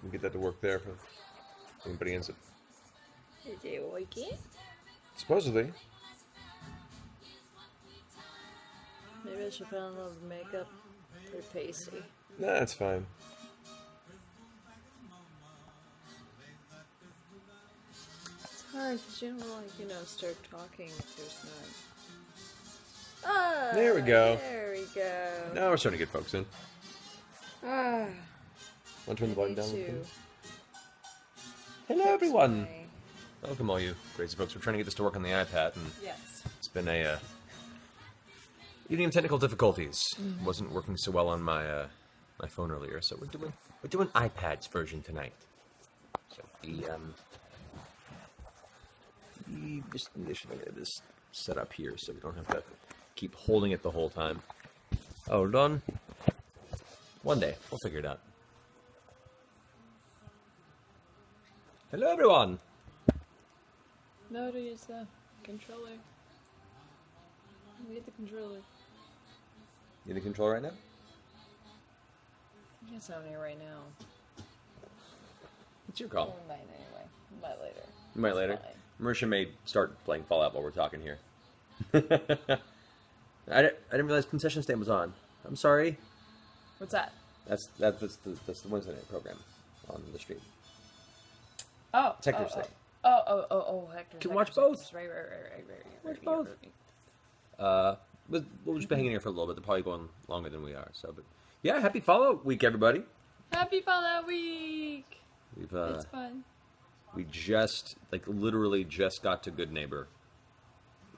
and get that to work there if anybody ends up. Is it working? Supposedly. Maybe I should put on a little makeup. Pretty pasty. Nah, that's fine. It's hard because you don't start talking if there's not. Ah, There we go. There we go. Now we're starting to get folks in. Ah. Want to turn the volume down a little to bit? Hello, everyone. my- Welcome, all you crazy folks. We're trying to get this to work on the iPad, and Yes. it's been a evening of technical difficulties. Wasn't working so well on my my phone earlier, so we're doing iPad's version tonight. So we just initially get this set up here, so we don't have to keep holding it the whole time. Hold on. One day we'll figure it out. Hello, everyone. No, to use the controller. I need the controller. You need the controller right now? I guess I'm here right now. It's your call. We might anyway. We might later. You might later. Fine. Marisha may start playing Fallout while we're talking here. I didn't realize concession stand was on. I'm sorry. What's that? That's the Wednesday night program on the stream. Oh. Hector's oh, thing. Oh, Hector's. Can watch both. Right. Watch both. We'll just be hanging here for a little bit. They're probably going longer than we are. So, but yeah, happy Fallout week, everybody. Happy Fallout Week! We've It's fun. we just literally just got to Good Neighbor,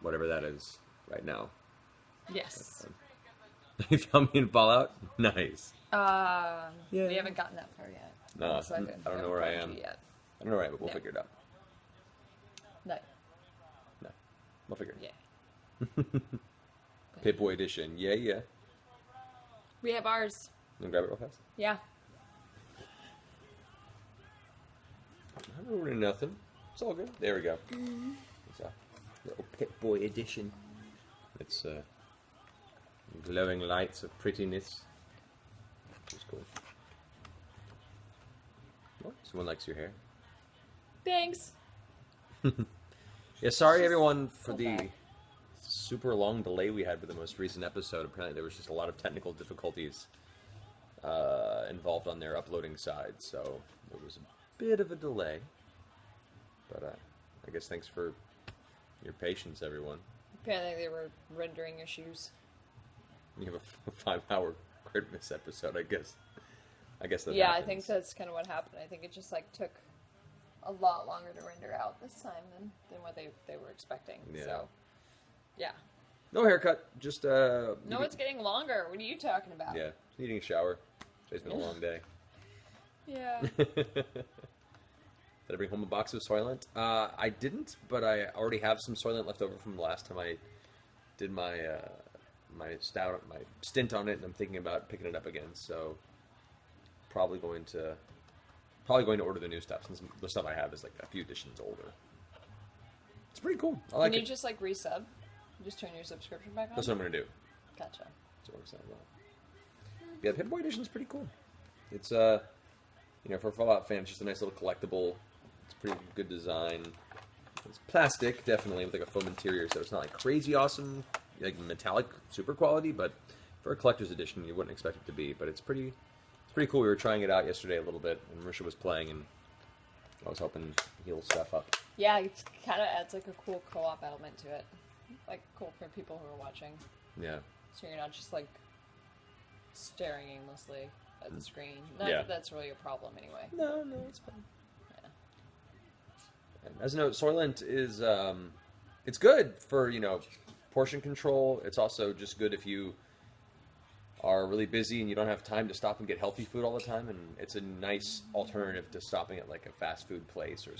whatever that is, right now. Yes. You found me in Fallout? Nice. Yeah. Yeah. We haven't gotten that far yet. No, So I don't know where I am. Yet. I don't know where I am, but we'll No. figure it out. No. No, we'll figure it Yeah. out. Pip-Boy edition. Yeah. We have ours. You want to grab it real fast? Yeah. I'm not ruining nothing. It's all good. There we go. It's a little Pip-Boy edition. It's glowing lights of prettiness. Which is cool. Oh, someone likes your hair. Thanks. Yeah, sorry everyone for so the bad. super long delay we had with the most recent episode. Apparently there was just a lot of technical difficulties involved on their uploading side, so there was a bit of a delay. But I guess thanks for your patience, everyone. Apparently they were rendering issues. You have a 5-hour Christmas episode, I guess. That Yeah, happens. I think that's kind of what happened. I think it just took a lot longer to render out this time than what they were expecting. Yeah. So, yeah. No haircut, just No, it's getting longer. What are you talking about? yeah, needing a shower. Today's been a long day. Yeah. Did I bring home a box of Soylent? I didn't, but I already have some Soylent left over from the last time I did my my stint on it, and I'm thinking about picking it up again. So probably going to order the new stuff, since the stuff I have is a few editions older. It's pretty cool. I like Can you it. just resub? Just turn your subscription back on? That's what I'm gonna do. Gotcha. That's what I'm saying. Yeah, the Pip-Boy edition is pretty cool. It's for a Fallout fan, it's just a nice little collectible. It's pretty good design. It's plastic, definitely, with a foam interior, so it's not crazy awesome, metallic super quality, but for a collector's edition, you wouldn't expect it to be. But it's pretty cool. We were trying it out yesterday a little bit, and Marisha was playing, and I was hoping to heal stuff up. Yeah, it kind of adds a cool co-op element to it. Cool for people who are watching. Yeah. So you're not just staring aimlessly at the screen. Yeah. That's really a problem anyway. No, it's fine. Yeah. And as a note, Soylent is it's good for portion control. It's also just good if you are really busy and you don't have time to stop and get healthy food all the time, and it's a nice alternative to stopping at a fast food place or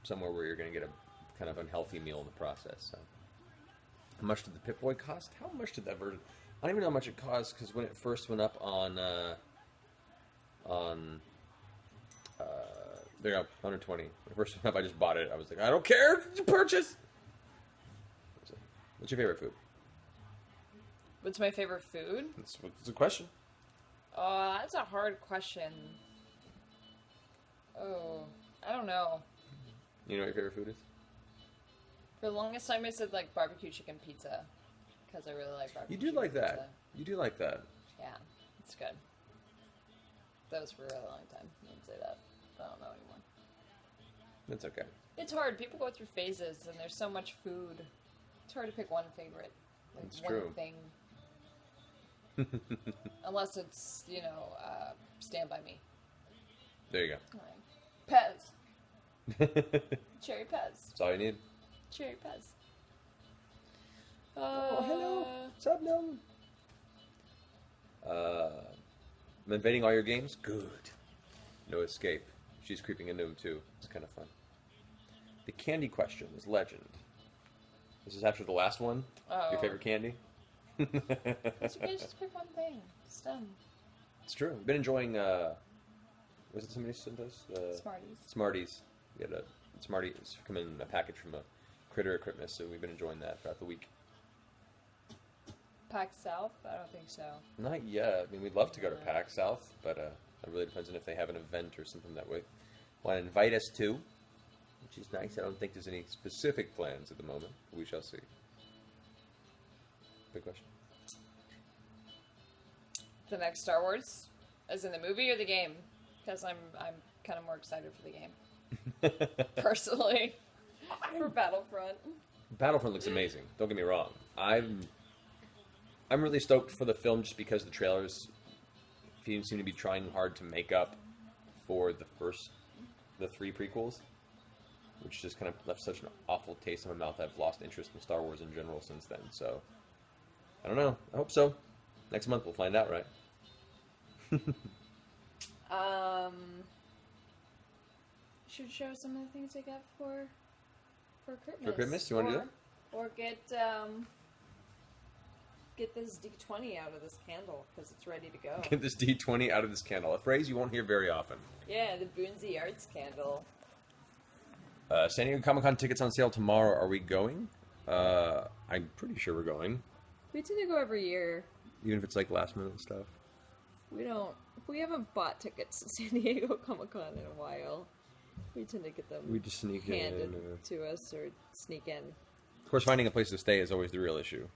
somewhere where you're going to get a kind of unhealthy meal in the process. So, how much did the Pip-Boy cost? How much did that version? I don't even know how much it cost, because when it first went up on there you go, 120. When it first went up, I just bought it. I was like, I don't care. It's a purchase. What's your favorite food? What's my favorite food? That's a question. That's a hard question. don't know. You know what your favorite food is? For the longest time, I said like barbecue chicken pizza because I really like barbecue. You do chicken like pizza. that. You do like that. Yeah, it's good. That was for a really long time. I didn't say that. I don't know anymore. That's okay. It's hard. People go through phases, and there's so much food. It's hard to pick one favorite. Like That's one true. thing. Unless it's, Stand By Me. There you Pez. go. Cherry Pez. That's all you need. Cherry Pez. Oh, hello. What's up, Gnome? I'm invading all your games? Good. No escape. She's creeping into them, too. It's kind of fun. The candy question is legend. This is after the last one? Oh. Your favorite candy? You can't just pick one thing. It's dumb. It's true. I've been enjoying, was it somebody sent us? Smarties. Smarties. We had a Smarties come in a package from a critter at Christmas, so we've been enjoying that throughout the week. PAX South? I don't think so. Not yet. I mean, we'd love to go to PAX South, but it really depends on if they have an event or something that we want to invite us to, which is nice. I don't think there's any specific plans at the moment. We shall see. Big question. The next Star Wars? As in the movie or the game? Because I'm kind of more excited for the game. Personally. For Battlefront. Battlefront looks amazing. Don't get me wrong. I'm really stoked for the film just because the trailers seem to be trying hard to make up for the 3 prequels, which just kind of left such an awful taste in my mouth. I've lost interest in Star Wars in general since then, so I don't know. I hope so. Next month we'll find out, right? Should show some of the things I got for Christmas. For Christmas? You want to do that? Or get this D20 out of this candle, because it's ready to go. Get this D20 out of this candle. A phrase you won't hear very often. Yeah, the Boonsy Arts candle. San Diego Comic-Con tickets on sale tomorrow. Are we going? I'm pretty sure we're going. We tend to go every year. Even if it's like last minute stuff. We haven't bought tickets to San Diego Comic-Con in a while. We tend to get them We just sneak handed in. to us or sneak in. Of course, finding a place to stay is always the real issue.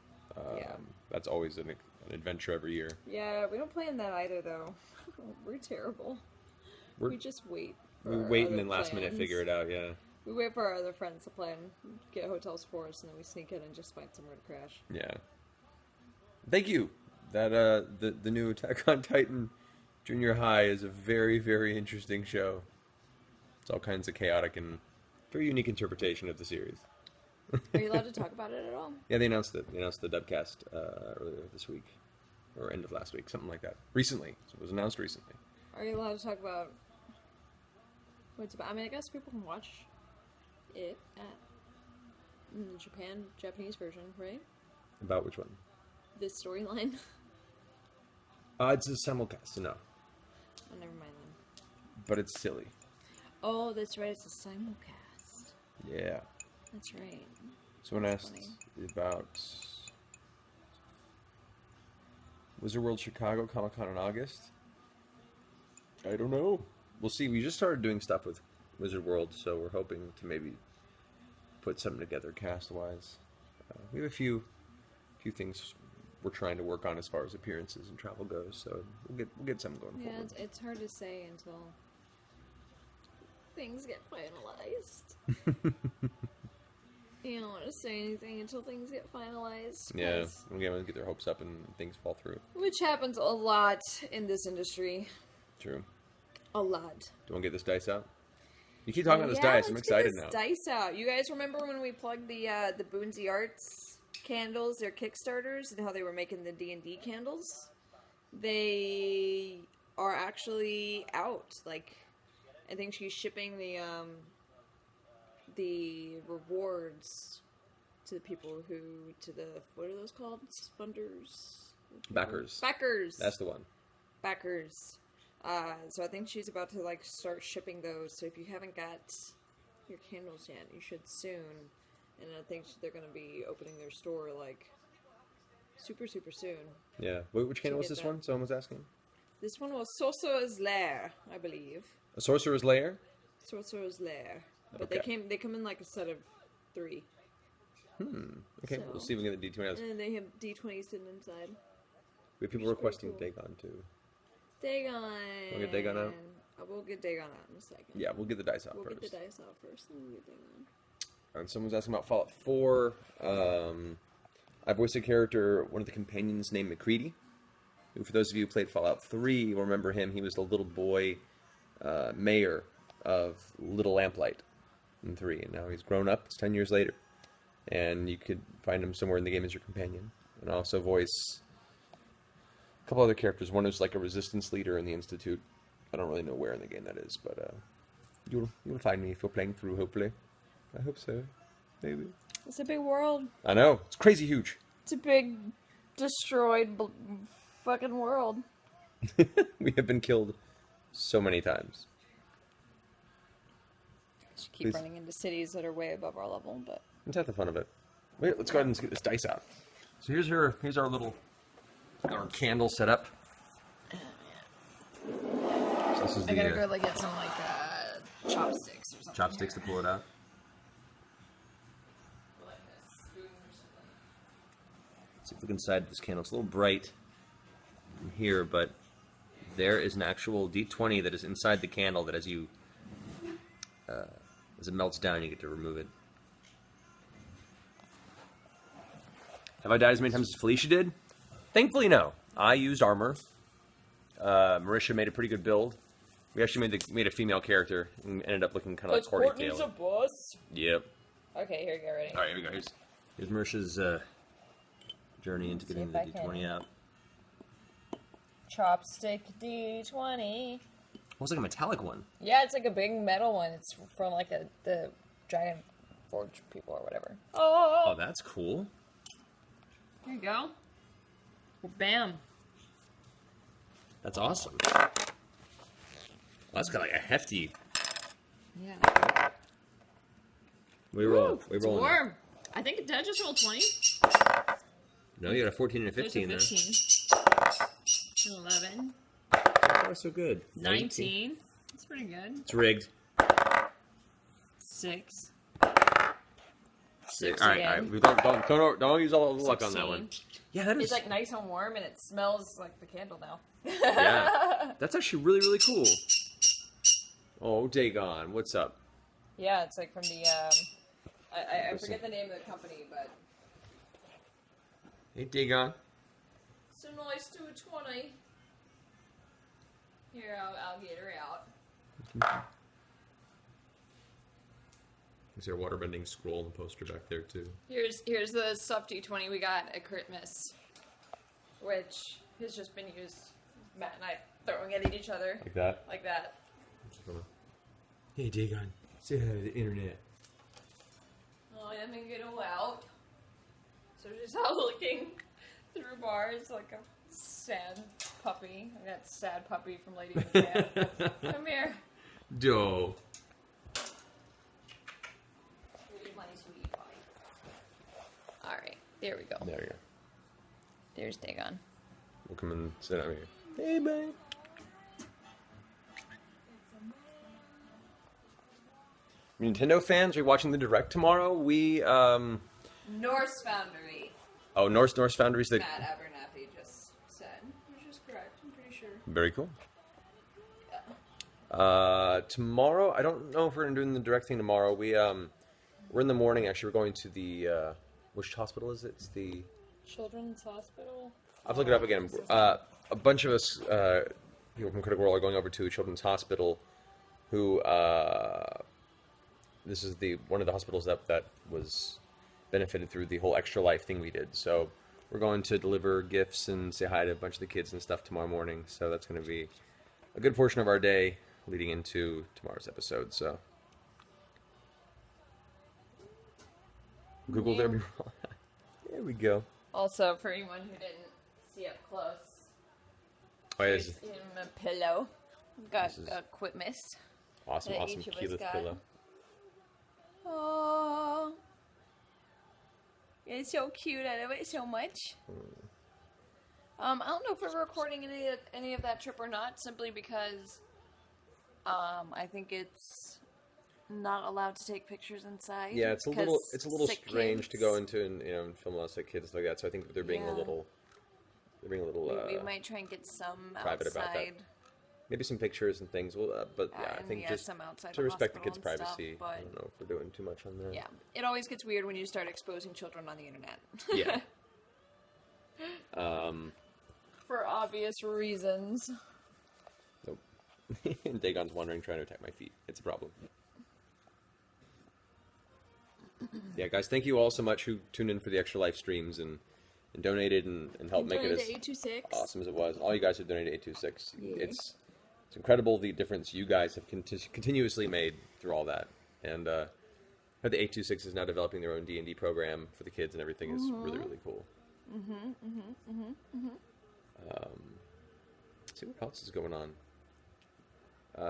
Yeah. That's always an adventure every year. Yeah, we don't plan that either, though. We're terrible. We just wait. We wait and then last minute figure it out, yeah. We wait for our other friends to plan, get hotels for us, and then we sneak in and just find somewhere to crash. Yeah. Thank you. That the new Attack on Titan Junior High is a very, very interesting show. It's all kinds of chaotic and very unique interpretation of the series. Are you allowed to talk about it at all? Yeah, they announced it. They announced the dubcast earlier this week, or end of last week, something like that. Recently, so it was announced recently. Are you allowed to talk about what it's about? I mean, I guess people can watch it in the Japanese version, right? About which one? This storyline. It's a simulcast, so no. Oh, never mind then. But it's silly. Oh, that's right. It's a simulcast. Yeah. That's right. Someone asked about Wizard World Chicago Comic-Con in August. I don't know. We'll see. We just started doing stuff with Wizard World, so we're hoping to maybe put something together cast-wise. We have a few things we're trying to work on as far as appearances and travel goes, so we'll get something going forward. Yeah, it's hard to say until things get finalized. You don't want to say anything until things get finalized. Yeah, we get their hopes up and things fall through. Which happens a lot in this industry. True. A lot. Do you want to get this dice out? You keep talking about this dice. I'm excited now. Dice out. You guys remember when we plugged the Boonsy Arts candles, their Kickstarters, and how they were making the D&D candles? They are actually out. Like, I think she's shipping the rewards to the people what are those called? Funders? Backers. Backers. That's the one. Backers. So I think she's about to start shipping those. So if you haven't got your candles yet, you should soon. And I think they're going to be opening their store super, super soon. Yeah. Which candle was this one? Someone was asking. This one was Sorcerer's Lair, I believe. A Sorcerer's Lair? Sorcerer's Lair. But Okay. they come in like a set of 3. Okay, So- we'll see if we can get the D20 out. And then they have D20 sitting inside. We have people Which is requesting pretty Dagon too. Dagon! Wanna get Dagon out? We'll get Dagon out in a second. Yeah, we'll get the dice out We'll first. get the dice out first, and then we'll get Dagon. And someone's asking about Fallout 4. I voiced a character, one of the companions named McCready, who, for those of you who played Fallout 3, will remember him. He was the little boy mayor of Little Lamplight in 3, and now he's grown up. It's 10 years later. And you could find him somewhere in the game as your companion. And I also voice a couple other characters. One is like a resistance leader in the Institute. I don't really know where in the game that is, but you'll find me if you're playing through, hopefully. I hope so. Maybe. It's a big world. I know. It's crazy huge. It's a big, destroyed fucking world. We have been killed so many times. Just keep Please. running into cities that are way above our level, but... Let's have the fun of it. Wait, let's go ahead and get this dice out. So here's our little candle setup. So this is I gotta the go like get some like chopsticks or something. chopsticks to pull it out. Like a spoon or something. Let's see if we look inside this candle. It's a little bright in here, but there is an actual D20 that is inside the candle that as it melts down, you get to remove it. Have I died as many times as Felicia did? Thankfully, no. I used armor. Marisha made a pretty good build. We actually made a female character and ended up looking kind of like Courtney Taylor. boss. Yep. Okay, here you go, ready. All right, here we go. Here's Marisha's journey into See getting if the I can- D20 out. Chopstick D20. What was like a metallic one? Yeah, it's like a big metal one. It's from like the Dragon Forge people or whatever. Oh, Oh, that's cool. here you go. Well, bam. That's awesome. Well, that's got like a hefty. Yeah. We roll. Woo, We it's roll. warm. I think did I just roll 20? No, you got a 14 and a 15 There's a there. 15. 11. Oh, so good. 19. That's pretty good. It's rigged. 6. All 6 right, again. all right. We don't use all the luck on that 16. one. Yeah, that is. It's like nice and warm, and it smells like the candle now. Yeah, that's actually really, really cool. Oh, Dagon, what's up? Yeah, it's like from the I forget the name of the company, but Hey, Dagon. so nice to a 20. Here, I'll get her out. Is there a waterbending scroll on the poster back there too? Here's the soft D20 we got at Christmas, which has just been used. Matt and I throwing it at each other Like that. like that. Hey, Dagon. Say hi to the internet. Oh, let me get her out. So she's out looking through bars like a sad puppy. I got sad puppy from Lady in the Tramp. Come here. Doe. Here's my sweetie pie. Alright, there we go. There you go. There's Dagon. We'll come and sit out here. Hey, buddy. Nintendo fans, are you watching the Direct tomorrow? We, Norse Foundry. Oh, Norse Foundry's the... Matt Abernathy just said. Which is correct, I'm pretty sure. Very cool. Yeah. Tomorrow, I don't know if we're doing the Direct thing tomorrow. We're in the morning, actually. We're going to the, which hospital is it? It's the... Children's Hospital? I'll have to look it up again. A bunch of us, people from Critical Role, are going over to Children's Hospital, who, this is one of the hospitals that was benefited through the whole Extra Life thing we did. So we're going to deliver gifts and say hi to a bunch of the kids and stuff tomorrow morning. So that's going to be a good portion of our day leading into tomorrow's episode. So Google there. There we go. Also, for anyone who didn't see up close, Oh, yeah, here's him a pillow. Got This is- equipment. awesome, that awesome each of us keyless got. pillow. Oh, it's so cute. I love it so much. I don't know if we're recording any of that trip or not, simply because I think it's not allowed to take pictures inside. Yeah, it's a little strange kids. to go into and film a lot of sick kids like that. So I think they're being a little. They're being a little. We might try and get some private outside. about that. Maybe some pictures and things. Well, but yeah, I think just some outside to respect the kids' hospital and privacy. stuff, I don't know if we're doing too much on that. Yeah, it always gets weird when you start exposing children on the internet. Yeah. For obvious reasons. Nope. Dagon's wandering, trying to attack my feet. It's a problem. Yeah, guys, thank you all so much who tuned in for the extra live streams and donated and helped make it as 826. awesome as it was. All you guys have donated 826. Yeah. It's incredible the difference you guys have continuously made through all that. And the 826 is now developing their own D&D program for the kids and everything is really, really cool. Let's see what else is going on.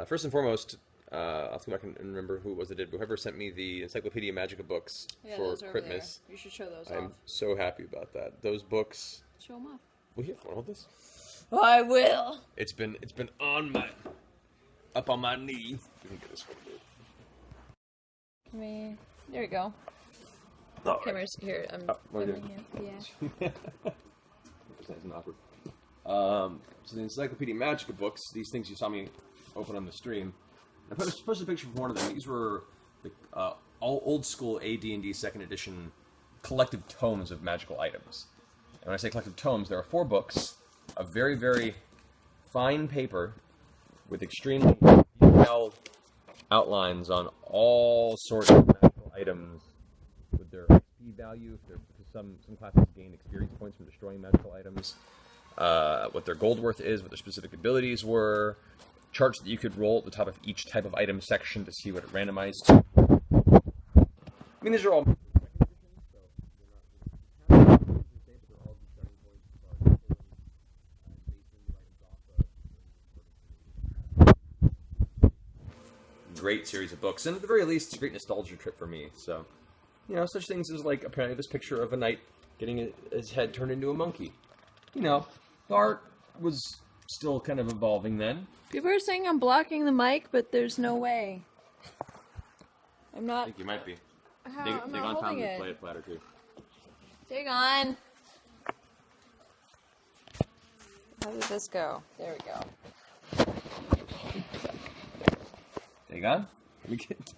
First and foremost, I'll have to go back and remember who it was that did. Whoever sent me the Encyclopedia Magica books for Christmas. You should show those off. I'm so happy about that. Those books. Show them off. Will you hold this? I will. It's been up on my knee. Let me get this one. There we go. Oh, Camera's here. I'm filming you. Yeah. That's nice and awkward. So the Encyclopedia Magica books, these things you saw me open on the stream. I posted a picture of one of them. These were the all old school AD&D 2nd edition collective tomes of magical items. And when I say collective tomes, there are 4 books of very, very fine paper with extremely detailed outlines on all sorts of magical items with their XP value. Because some classes gain experience points from destroying magical items. What their gold worth is, what their specific abilities were. Charts that you could roll at the top of each type of item section to see what it randomized to. I mean, these are all... Great series of books, and at the very least, it's a great nostalgia trip for me. So, you know, such things as, like, apparently this picture of a knight getting his head turned into a monkey. You know, the art was still kind of evolving then. People are saying I'm blocking the mic, but there's no way. I'm not. I think you might be. I'm not on holding time it. to play it flatter too. Dagon! How did this go? There we go. Dagon? Let me get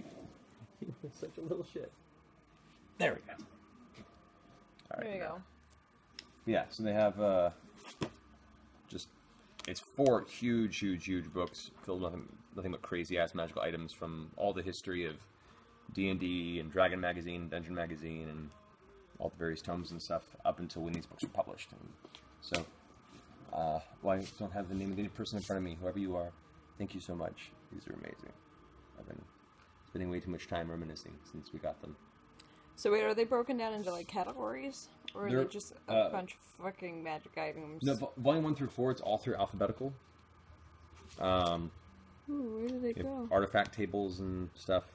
You're such a little shit. There we go. All right, there you go. Yeah, so they have it's 4 huge books filled with nothing but crazy-ass magical items from all the history of D&D and Dragon Magazine, Dungeon Magazine, and all the various tomes and stuff up until when these books were published. And so, well, I don't have the name of any person in front of me, whoever you are, thank you so much. These are amazing. I've been spending way too much time reminiscing since we got them. So wait, are they broken down into, like, categories? Or are they just a bunch of fucking magic items? No, volume 1 through 4, it's all through alphabetical. Ooh, where do they go? Artifact tables and stuff.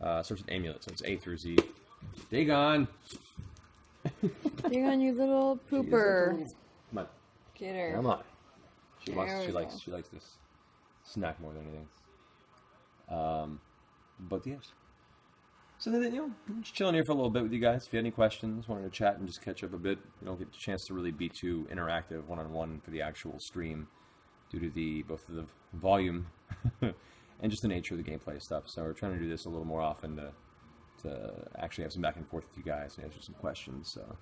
Starts with amulets, so it's A through Z. Dagon! Dagon, you little pooper. Come on. Get her. Come on. She likes this snack more than anything. But yes. So then, you know, I'm just chilling here for a little bit with you guys. If you had any questions, wanted to chat and just catch up a bit, you don't get a chance to really be too interactive one-on-one for the actual stream due to both of the volume and just the nature of the gameplay stuff. So we're trying to do this a little more often to actually have some back and forth with you guys and answer some questions. So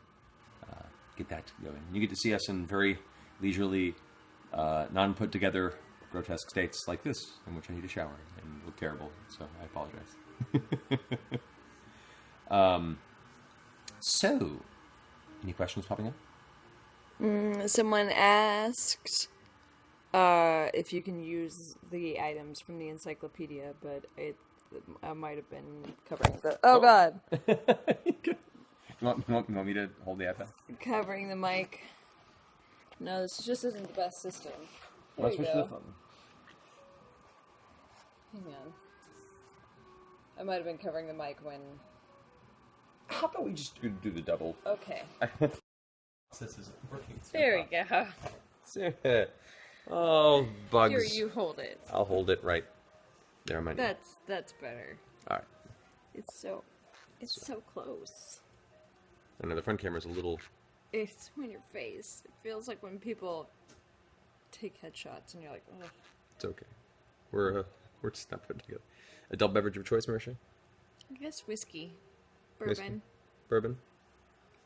get that going. You get to see us in very leisurely, non-put-together, grotesque states like this, in which I need a shower and look terrible. So I apologize. So, any questions popping up? Someone asked if you can use the items from the encyclopedia, but I might have been covering the... Oh, God! You want me to hold the iPad? Covering the mic. No, this just isn't the best system. There you go. Hang on. I might have been covering the mic when... How about we just do the double? Okay. This isn't working. There we go. Oh, bugs. Here, you hold it. I'll hold it right There, my name. That's better. All right. It's so close. I know the front camera's a little... It's on your face. It feels like when people take headshots and you're like, ugh. It's okay. We're just not putting together. Adult beverage of choice, Marisha? I guess whiskey. Bourbon. Whiskey? Bourbon?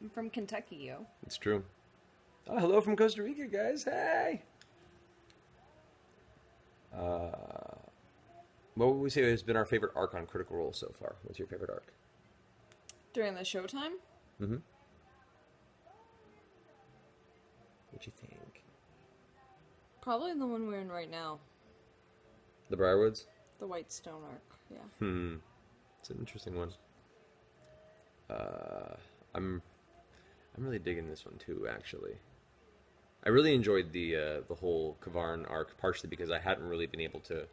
I'm from Kentucky, yo. It's true. Oh, hello from Costa Rica, guys. Hey! What would we say has been our favorite arc on Critical Role so far? What's your favorite arc? During the showtime? Mm-hmm. What'd you think? Probably the one we're in right now. The Briarwoods? The Whitestone arc, yeah. It's an interesting one. I'm really digging this one too, actually. I really enjoyed the whole Kavarn arc, partially because I hadn't really been able to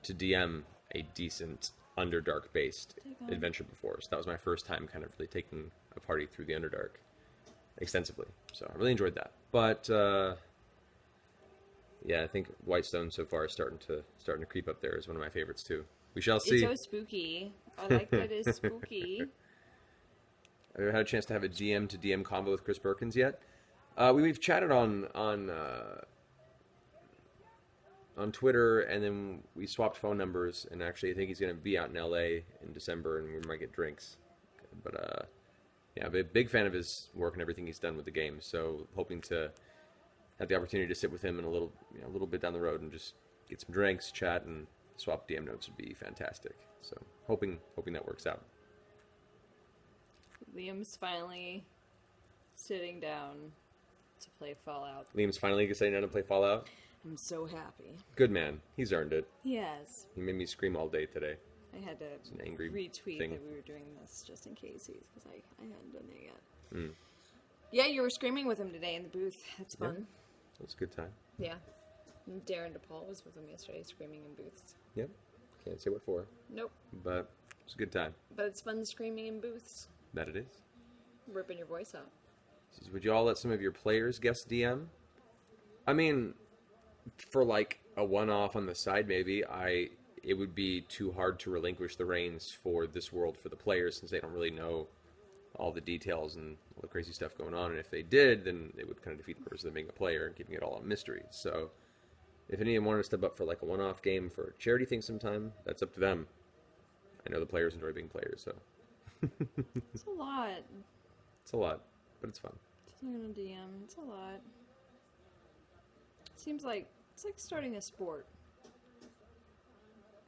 DM a decent Underdark based adventure before. So that was my first time kind of really taking a party through the Underdark extensively. So I really enjoyed that. But yeah, I think Whitestone so far is starting to creep up there as one of my favorites too. We shall see. It's so spooky. I like that it's spooky. Have you had a chance to have a DM to DM combo with Chris Perkins yet? We've chatted on Twitter, and then we swapped phone numbers. And actually, I think he's going to be out in LA in December, and we might get drinks. But yeah, I'm a big fan of his work and everything he's done with the game. So hoping to have the opportunity to sit with him in a little bit down the road and just get some drinks, chat, and swap DM notes would be fantastic. So hoping that works out. Liam's finally sitting down to play Fallout. Liam's finally sitting down to play Fallout. I'm so happy. Good man. He's earned it. He has. He made me scream all day today. I had to an angry retweet thing. that we were doing this just in case, because I hadn't done it yet. Mm. Yeah, you were screaming with him today in the booth. That's fun. Yeah. It was a good time. Yeah. And Darren DePaul was with him yesterday, screaming in booths. Yep. Can't say what for. Nope. But it was a good time. But it's fun screaming in booths. That it is. Ripping your voice out. Would you all let some of your players guest DM? I mean, for like a one-off on the side, maybe, it would be too hard to relinquish the reins for this world for the players, since they don't really know all the details and all the crazy stuff going on. And if they did, then it would kind of defeat the purpose of them being a player and keeping it all a mystery. So if anyone wanted to step up for like a one-off game for a charity thing sometime, that's up to them. I know the players enjoy being players, so. It's a lot. It's a lot, but it's fun. Just not gonna DM. It's a lot. Seems like it's like starting a sport.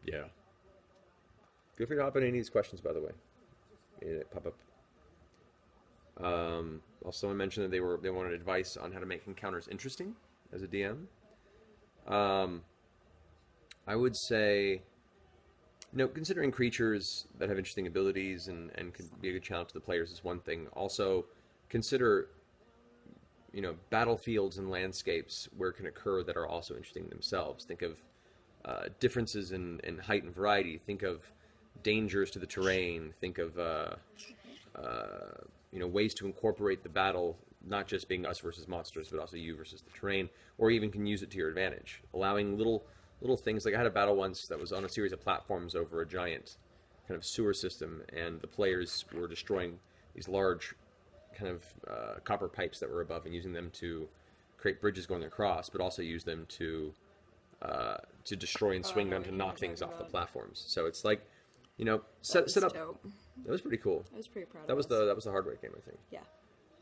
Yeah. Feel free to hop in any of these questions, by the way. Pop up. Also, someone mentioned that they wanted advice on how to make encounters interesting as a DM. I would say, considering creatures that have interesting abilities and could be a good challenge to the players is one thing. Also, consider, battlefields and landscapes where it can occur that are also interesting themselves. Think of differences in height and variety. Think of dangers to the terrain. Think of ways to incorporate the battle, not just being us versus monsters, but also you versus the terrain, or even can use it to your advantage. Allowing little things, like I had a battle once that was on a series of platforms over a giant kind of sewer system, and the players were destroying these large kind of copper pipes that were above and using them to create bridges going across, but also use them to destroy and swing them to knock things off the platforms. So it's like, set up. Dope. That was pretty cool. I was pretty proud. That was the Hardwick game, I think. Yeah.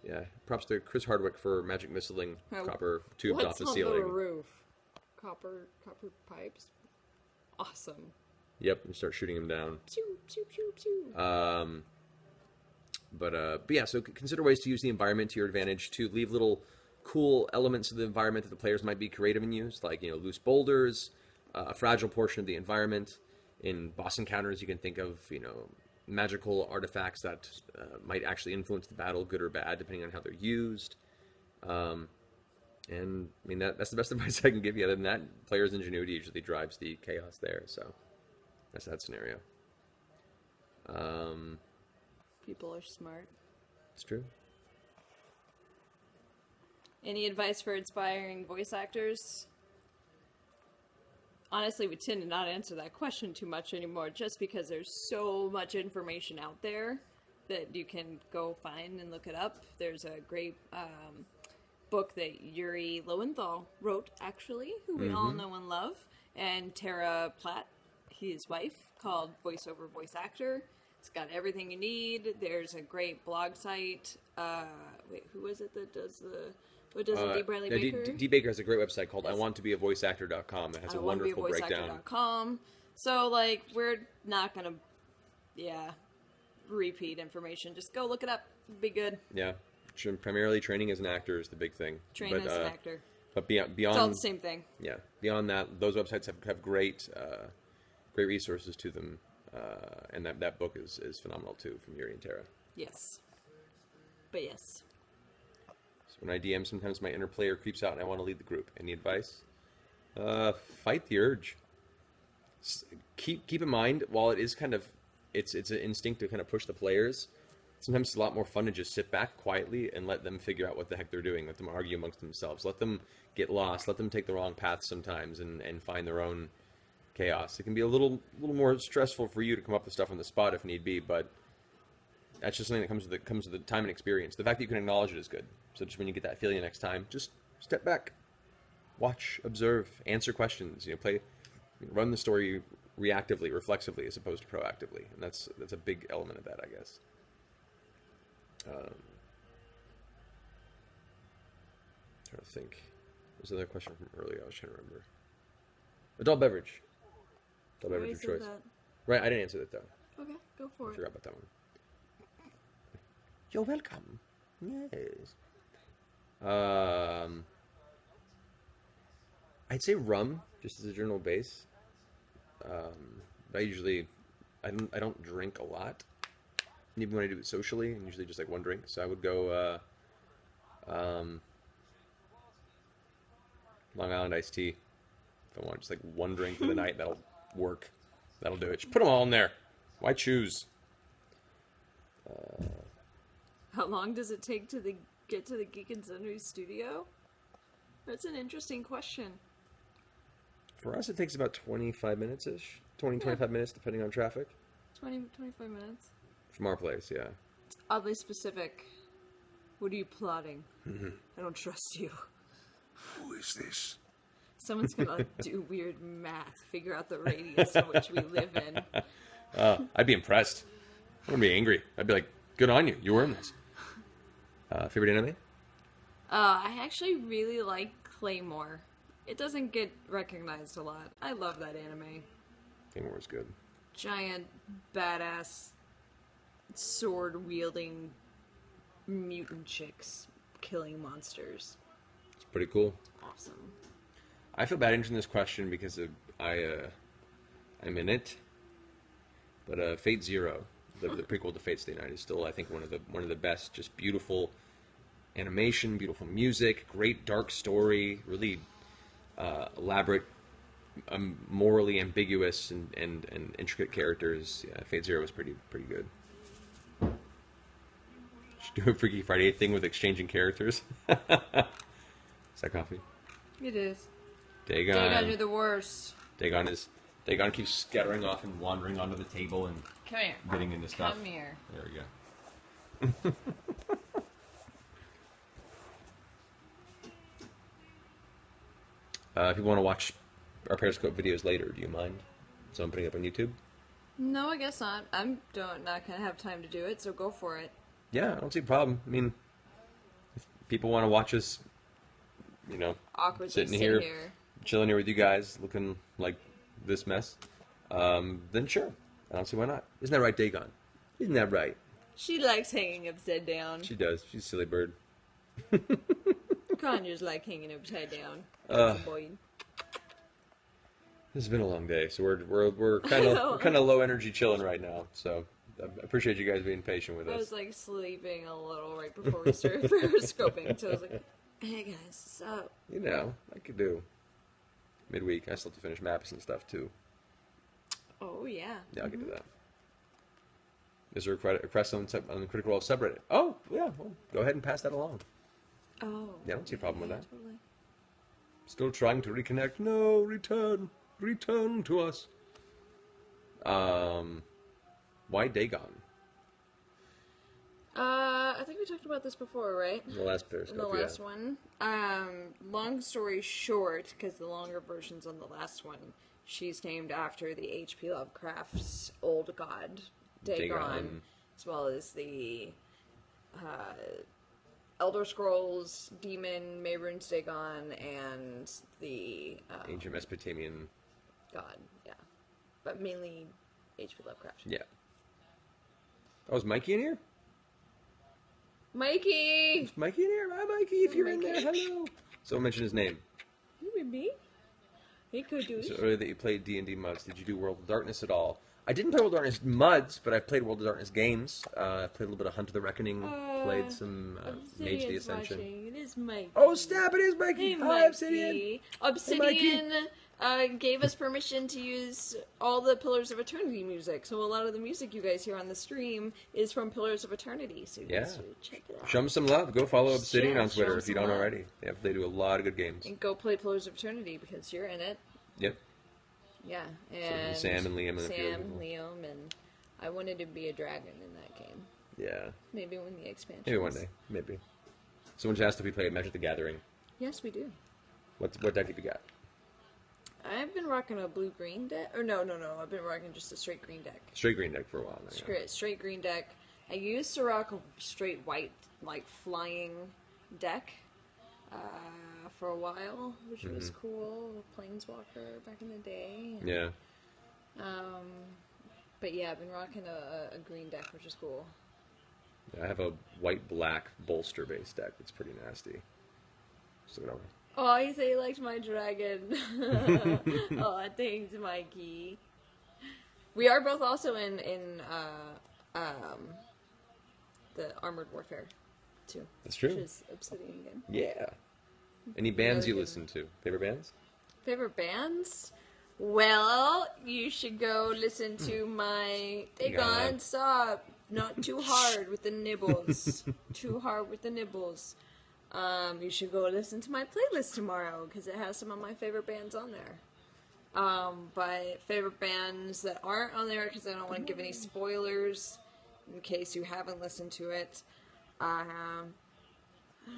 Yeah. Props to Chris Hardwick for magic missiling copper tubes off the What's ceiling. on the roof? Copper pipes. Awesome. Yep, and start shooting him down. Pew, pew, pew, pew. But yeah, so consider ways to use the environment to your advantage, to leave little cool elements of the environment that the players might be creative and use, like, loose boulders, a fragile portion of the environment. In boss encounters, you can think of, magical artifacts that might actually influence the battle, good or bad, depending on how they're used. And I mean, that's the best advice I can give you. Other than that, players' ingenuity usually drives the chaos there. So that's that scenario. People are smart. It's true. Any advice for inspiring voice actors? honestly, we tend to not answer that question too much anymore, just because there's so much information out there that you can go find and look it up. There's a great book that Yuri Lowenthal wrote, actually, who we all know and love, and Tara Platt, his wife, called Voiceover Voice Actor. It's got everything you need. There's a great blog site. Wait, who is it that does the... What does it, D. Bradley Baker? D. Baker has a great website called iwanttobeavoiceactor.com. It has a wonderful breakdown. So, like, we're not going to, repeat information. Just go look it up. It'll be good. Yeah. Primarily training as an actor is the big thing. Train as an actor. But beyond... It's all the same thing. Yeah. Beyond that, those websites have great resources to them. And that book is phenomenal, too, from Yuri and Tara. Yes. But yes. When I DM, sometimes my inner player creeps out and I want to lead the group. Any advice? Fight the urge. Keep in mind, while it is kind of, it's an instinct to kind of push the players, sometimes it's a lot more fun to just sit back quietly and let them figure out what the heck they're doing. Let them argue amongst themselves. Let them get lost. Let them take the wrong path sometimes and find their own chaos. It can be a little more stressful for you to come up with stuff on the spot if need be, but that's just something that comes with the time and experience. The fact that you can acknowledge it is good. So just when you get that feeling next time, just step back, watch, observe, answer questions. Run the story reactively, reflexively, as opposed to proactively, and that's a big element of that, I guess. Trying to think. There's another question from earlier. I was trying to remember. Adult beverage. Adult beverage of choice. That. Right, I didn't answer that though. Okay, go for it. I forgot about that one. You're welcome. Yes. I'd say rum, just as a general base. I don't drink a lot. Even when I do it socially, and usually just like one drink. So I would go Long Island iced tea. If I want just like one drink for the night, that'll work. That'll do it. Just put them all in there. Why choose? How long does it take to get to the Geek Sundry studio? That's an interesting question. For us, it takes about 25 minutes-ish. 25 minutes, depending on traffic. 25 minutes. From our place, yeah. It's oddly specific. What are you plotting? I don't trust you. Who is this? Someone's gonna do weird math, figure out the radius in which we live in. I'd be impressed. I wouldn't be angry. I'd be like, good on you. You earned this. Favorite anime? I actually really like Claymore. It doesn't get recognized a lot. I love that anime. Claymore is good. Giant, badass, sword-wielding mutant chicks killing monsters. It's pretty cool. Awesome. I feel bad answering this question because I'm in it. But Fate Zero, the prequel to Fate Stay Night, is still, I think, one of the best. Just beautiful animation, beautiful music, great dark story, really elaborate, morally ambiguous and intricate characters. Yeah, Fate Zero was pretty good. Should do a Freaky Friday thing with exchanging characters. Is that coffee? It is. Dagon. Dagon, you're the worst. Dagon keeps scattering off and wandering onto the table and Come here. getting into stuff. Come here. There we go. If you want to watch our Periscope videos later, do you mind? So I'm putting it up on YouTube? No, I guess not. I'm not gonna have time to do it, so go for it. Yeah, I don't see a problem. I mean, if people want to watch us, Awkwardly sitting here, chilling here with you guys, looking like this mess, then sure. I don't see why not. Isn't that right, Dagon? Isn't that right? She likes hanging upside down. She does. She's a silly bird. Conyers like hanging upside down. Boy. This has been a long day, so we're kind of low energy chilling right now. So I appreciate you guys being patient with us. I was like sleeping a little right before we started periscoping, so I was like, "Hey guys, what's up?" I could do midweek. I still have to finish maps and stuff too. Oh yeah. Yeah, I'll get to that. Is there a request on the Critical Role subreddit? Oh yeah, well, go ahead and pass that along. Oh. Yeah, I don't see a problem with that. Totally. Still trying to reconnect. No, return. return to us. Why Dagon? I think we talked about this before, right? The last periscope. In the last one. Long story short, because the longer version's on the last one, she's named after the H.P. Lovecraft's old god, Dagon, as well as the Elder Scrolls demon Mehrunes Dagon and the ancient Mesopotamian god, yeah. But mainly H.P. Lovecraft. Yeah. Oh, is Mikey in here? Mikey! Is Mikey in here? Hi, Mikey, if you're in Mikey. there, hello. Someone mentioned his name. Maybe. He could do So it. earlier that you played D&D Muds. Did you do World of Darkness at all? I didn't play World of Darkness Muds, but I've played World of Darkness games. I played a little bit of Hunt of the Reckoning. Played some Mage the Ascension. Watching. It is Mikey. Oh, snap! It is Mikey! Hey, Hi, Obsidian! Mikey. Hey, Obsidian gave us permission to use all the Pillars of Eternity music. So a lot of the music you guys hear on the stream is from Pillars of Eternity. So you guys should check it out. Show them some love. Go follow Obsidian Yeah, on show Twitter 'em if you some don't love. already. Yeah, they do a lot of good games. And go play Pillars of Eternity because you're in it. Yep. Yeah. And Sam and Liam and a few other Sam, people. Liam, and I wanted to be a dragon in that game. Yeah. Maybe when the expansion. Maybe one day. Maybe. Someone just asked if we play Magic the Gathering. Yes, we do. What deck have you got? I've been rocking a blue-green deck. Or no. I've been rocking just a straight green deck. Straight green deck for a while now. Yeah. Straight green deck. I used to rock a straight white, like, flying deck for a while, which was cool. Planeswalker back in the day. Yeah. But yeah, I've been rocking a green deck, which is cool. I have a white-black bolster-based deck that's pretty nasty. So no. Oh, you say you liked my dragon. Oh, thanks, Mikey. We are both also in the Armored Warfare, too. That's true. Which is Obsidian again. Yeah. Any bands Really you good. listen to? Favorite bands? Favorite bands? Well, you should go listen to my... Dagon, stop! Not too hard with the nibbles. Too hard with the nibbles. You should go listen to my playlist tomorrow, because it has some of my favorite bands on there. But favorite bands that aren't on there, because I don't want to give any spoilers, in case you haven't listened to it.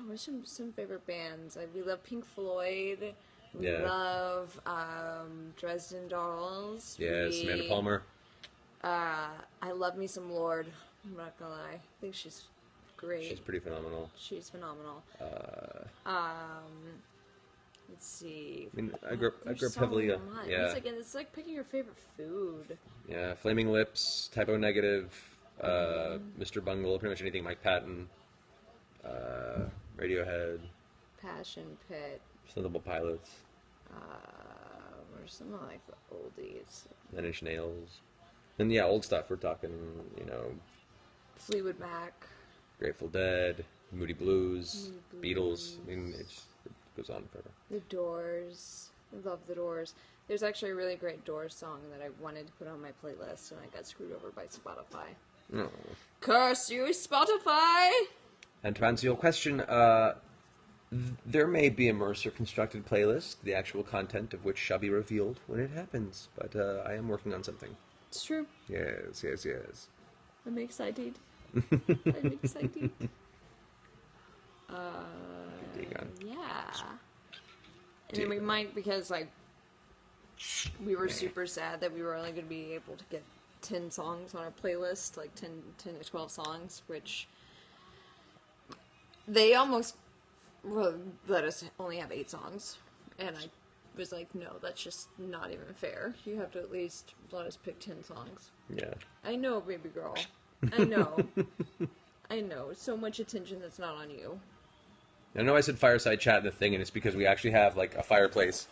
What's some favorite bands? We love Pink Floyd. We love Dresden Dolls. Yeah, Samantha Palmer. I love me some Lorde. I'm not gonna lie. I think she's great. She's pretty phenomenal. She's phenomenal. Let's see. I mean, I grew up There's so heavily. much. Yeah. It's like picking your favorite food. Yeah, Flaming Lips, Typo Negative, Mr. Bungle, pretty much anything Mike Patton, Radiohead, Passion Pit. Thunderbolt Pilots, Or some of like the oldies. Nine Inch Nails. And yeah, old stuff. We're talking, Fleetwood Mac. Grateful Dead, Moody Blues, Beatles. I mean, it goes on forever. The Doors. I love the Doors. There's actually a really great Doors song that I wanted to put on my playlist, and I got screwed over by Spotify. Oh. Curse you, Spotify! And to answer your question, there may be a Mercer constructed playlist, the actual content of which shall be revealed when it happens. But I am working on something. It's true. Yes. I'm excited. I'm excited. Yeah. And then we might, because, we were super sad that we were only going to be able to get 10 songs on our playlist, 10 to 12 songs, which they almost let us only have 8 songs. And I was like, no, that's just not even fair. You have to at least let us pick 10 songs. Yeah. I know, baby girl. I know. I know. So much attention that's not on you. I know I said Fireside Chat in the thing, and it's because we actually have, a fireplace.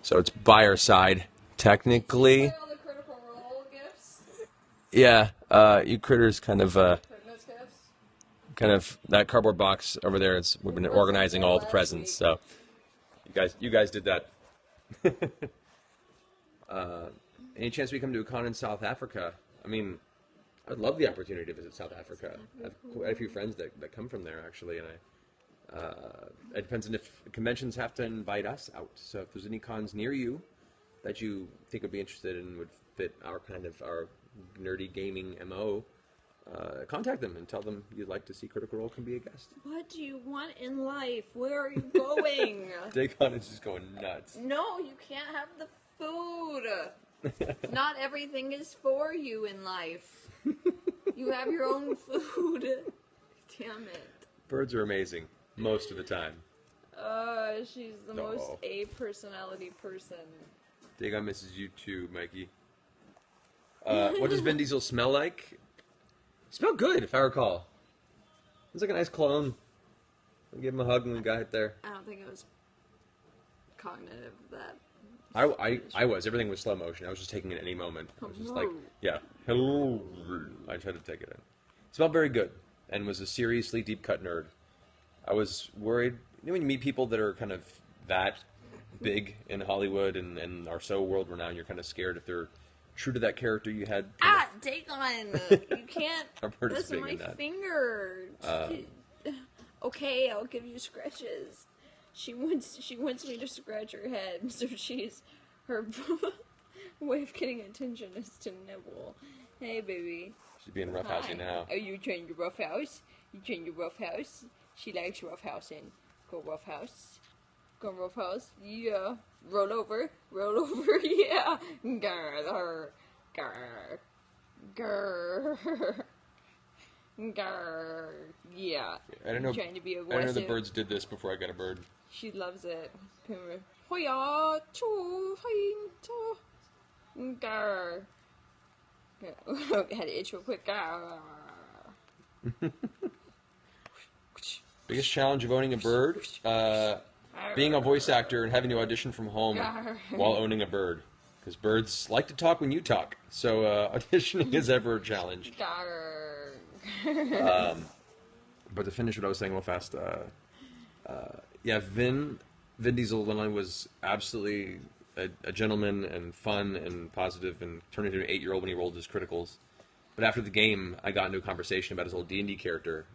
So it's by our side, technically. All the Critical Role gifts. Yeah, you critters kind of, Christmas gifts. that cardboard box over there, we've been organizing all the presents, so you guys did that. Any chance we come to a con in South Africa? I mean, I'd love the opportunity to visit South Africa. I have quite a few friends that come from there, actually, and it depends on if conventions have to invite us out. So if there's any cons near you, that you think would be interested in would fit our nerdy gaming MO, contact them and tell them you'd like to see Critical Role can be a guest. What do you want in life? Where are you going? Dacon is just going nuts. No, you can't have the food. Not everything is for you in life. You have your own food. Damn it. Birds are amazing most of the time. She's the most A-personality person. Dagon misses you too, Mikey. What does Vin Diesel smell like? Smell good, if I recall. It's like a nice cologne. I gave him a hug when we got hit there. I don't think it was cognitive that. I was. Everything was slow motion. I was just taking it at any moment. I was just like, yeah, hello. I tried to take it in. It smelled very good and was a seriously deep cut nerd. I was worried. You know when you meet people that are kind of that big in Hollywood and are so world renowned, you're kind of scared if they're true to that character you had. Dagon! You can't. That's my finger. Okay, I'll give you scratches. She wants me to scratch her head, so her way of getting attention is to nibble. Hey, baby. She's being roughhousey now. Are you trying to roughhouse? You trying to roughhouse? She likes roughhousing. Go roughhouse. Go roughhouse. Yeah. Roll over. Yeah. Grr. Grr. Grr. Grr. Yeah. I don't know. Trying to be aggressive. I don't know the birds did this before I got a bird. She loves it. Hoya, choo, grr. Had to itch real quick. Biggest challenge of owning a bird? Being a voice actor and having to audition from home while owning a bird. Because birds like to talk when you talk. So auditioning is ever a challenge. But to finish what I was saying real fast, Vin Diesel was absolutely a gentleman and fun and positive and turned into an 8-year-old when he rolled his criticals. But after the game, I got into a conversation about his old D&D character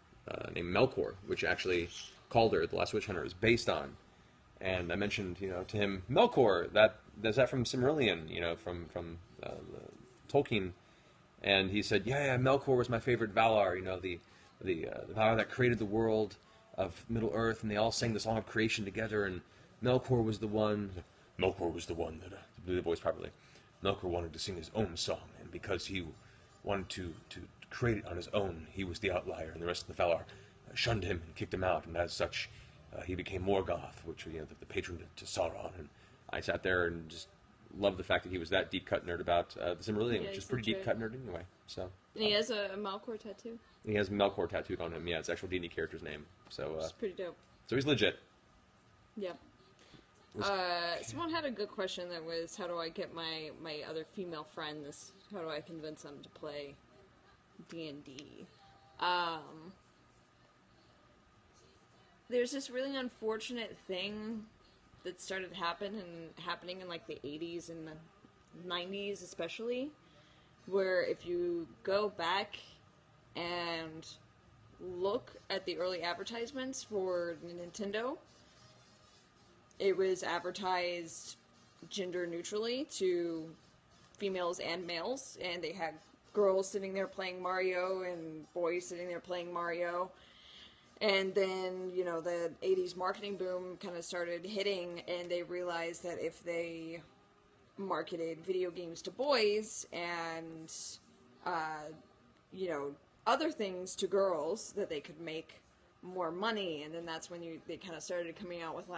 named Melkor, which actually Calder, the Last Witch Hunter, is based on. And I mentioned, to him, Melkor, that's that from Silmarillion, from Tolkien. And he said, yeah, Melkor was my favorite Valar, the Valar that created the world of Middle Earth, and they all sang the Song of Creation together, and Melkor was the one that, to do the voice properly, Melkor wanted to sing his own song, and because he wanted to create it on his own, he was the outlier, and the rest of the Valar shunned him and kicked him out, and as such, he became Morgoth, which the patron to Sauron, and I sat there and just loved the fact that he was that deep-cut nerd about the Silmarillion, which is pretty deep-cut nerd anyway, so... And he has a Melkor tattoo? He has Melkor tattooed on him, yeah, it's the actual D&D character's name, so... It's pretty dope. So he's legit. Yeah. Someone had a good question that was, how do I get my other female friends, how do I convince them to play D&D? There's this really unfortunate thing that started happening in like the 80s and the 90s especially, where if you go back and look at the early advertisements for Nintendo, it was advertised gender neutrally to females and males, and they had girls sitting there playing Mario and boys sitting there playing Mario. And then, the 80s marketing boom kind of started hitting, and they realized that if they marketed video games to boys and, other things to girls, that they could make more money. And then that's when they kind of started coming out with,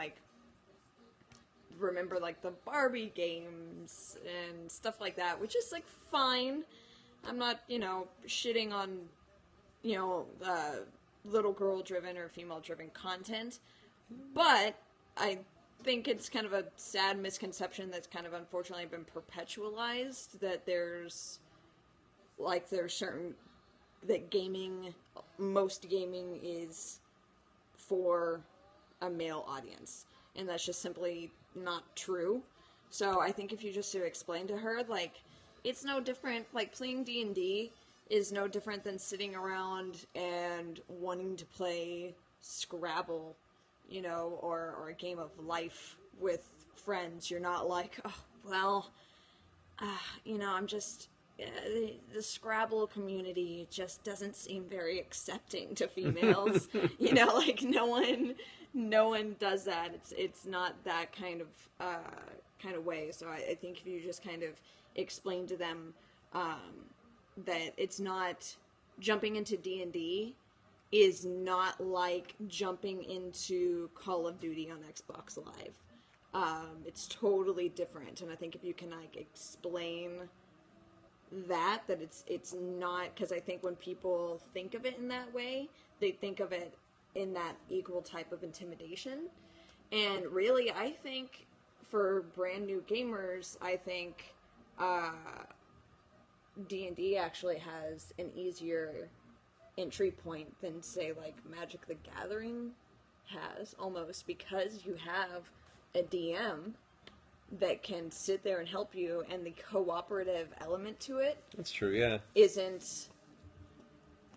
remember, the Barbie games and stuff like that, which is, fine. I'm not, shitting on, little girl-driven or female-driven content, but I think it's kind of a sad misconception that's kind of unfortunately been perpetualized, that there's certain, that most gaming is for a male audience, and that's just simply not true. So I think if you just explain to her, it's no different, playing D&D is no different than sitting around and wanting to play Scrabble, or a game of life with friends. You're not like, oh, well, I'm just the Scrabble community just doesn't seem very accepting to females. Like no one does that. It's not that kind of way. So I think if you just kind of explain to them that it's not jumping into D&D is not like jumping into Call of Duty on Xbox Live. It's totally different, and I think if you can like explain that it's not, because I think when people think of it in that way, they think of it in that equal type of intimidation. And really, I think for brand new gamers, I think D&D actually has an easier entry point than, say, like Magic the Gathering has, almost, because you have a DM that can sit there and help you, and the cooperative element to it, that's true, yeah, isn't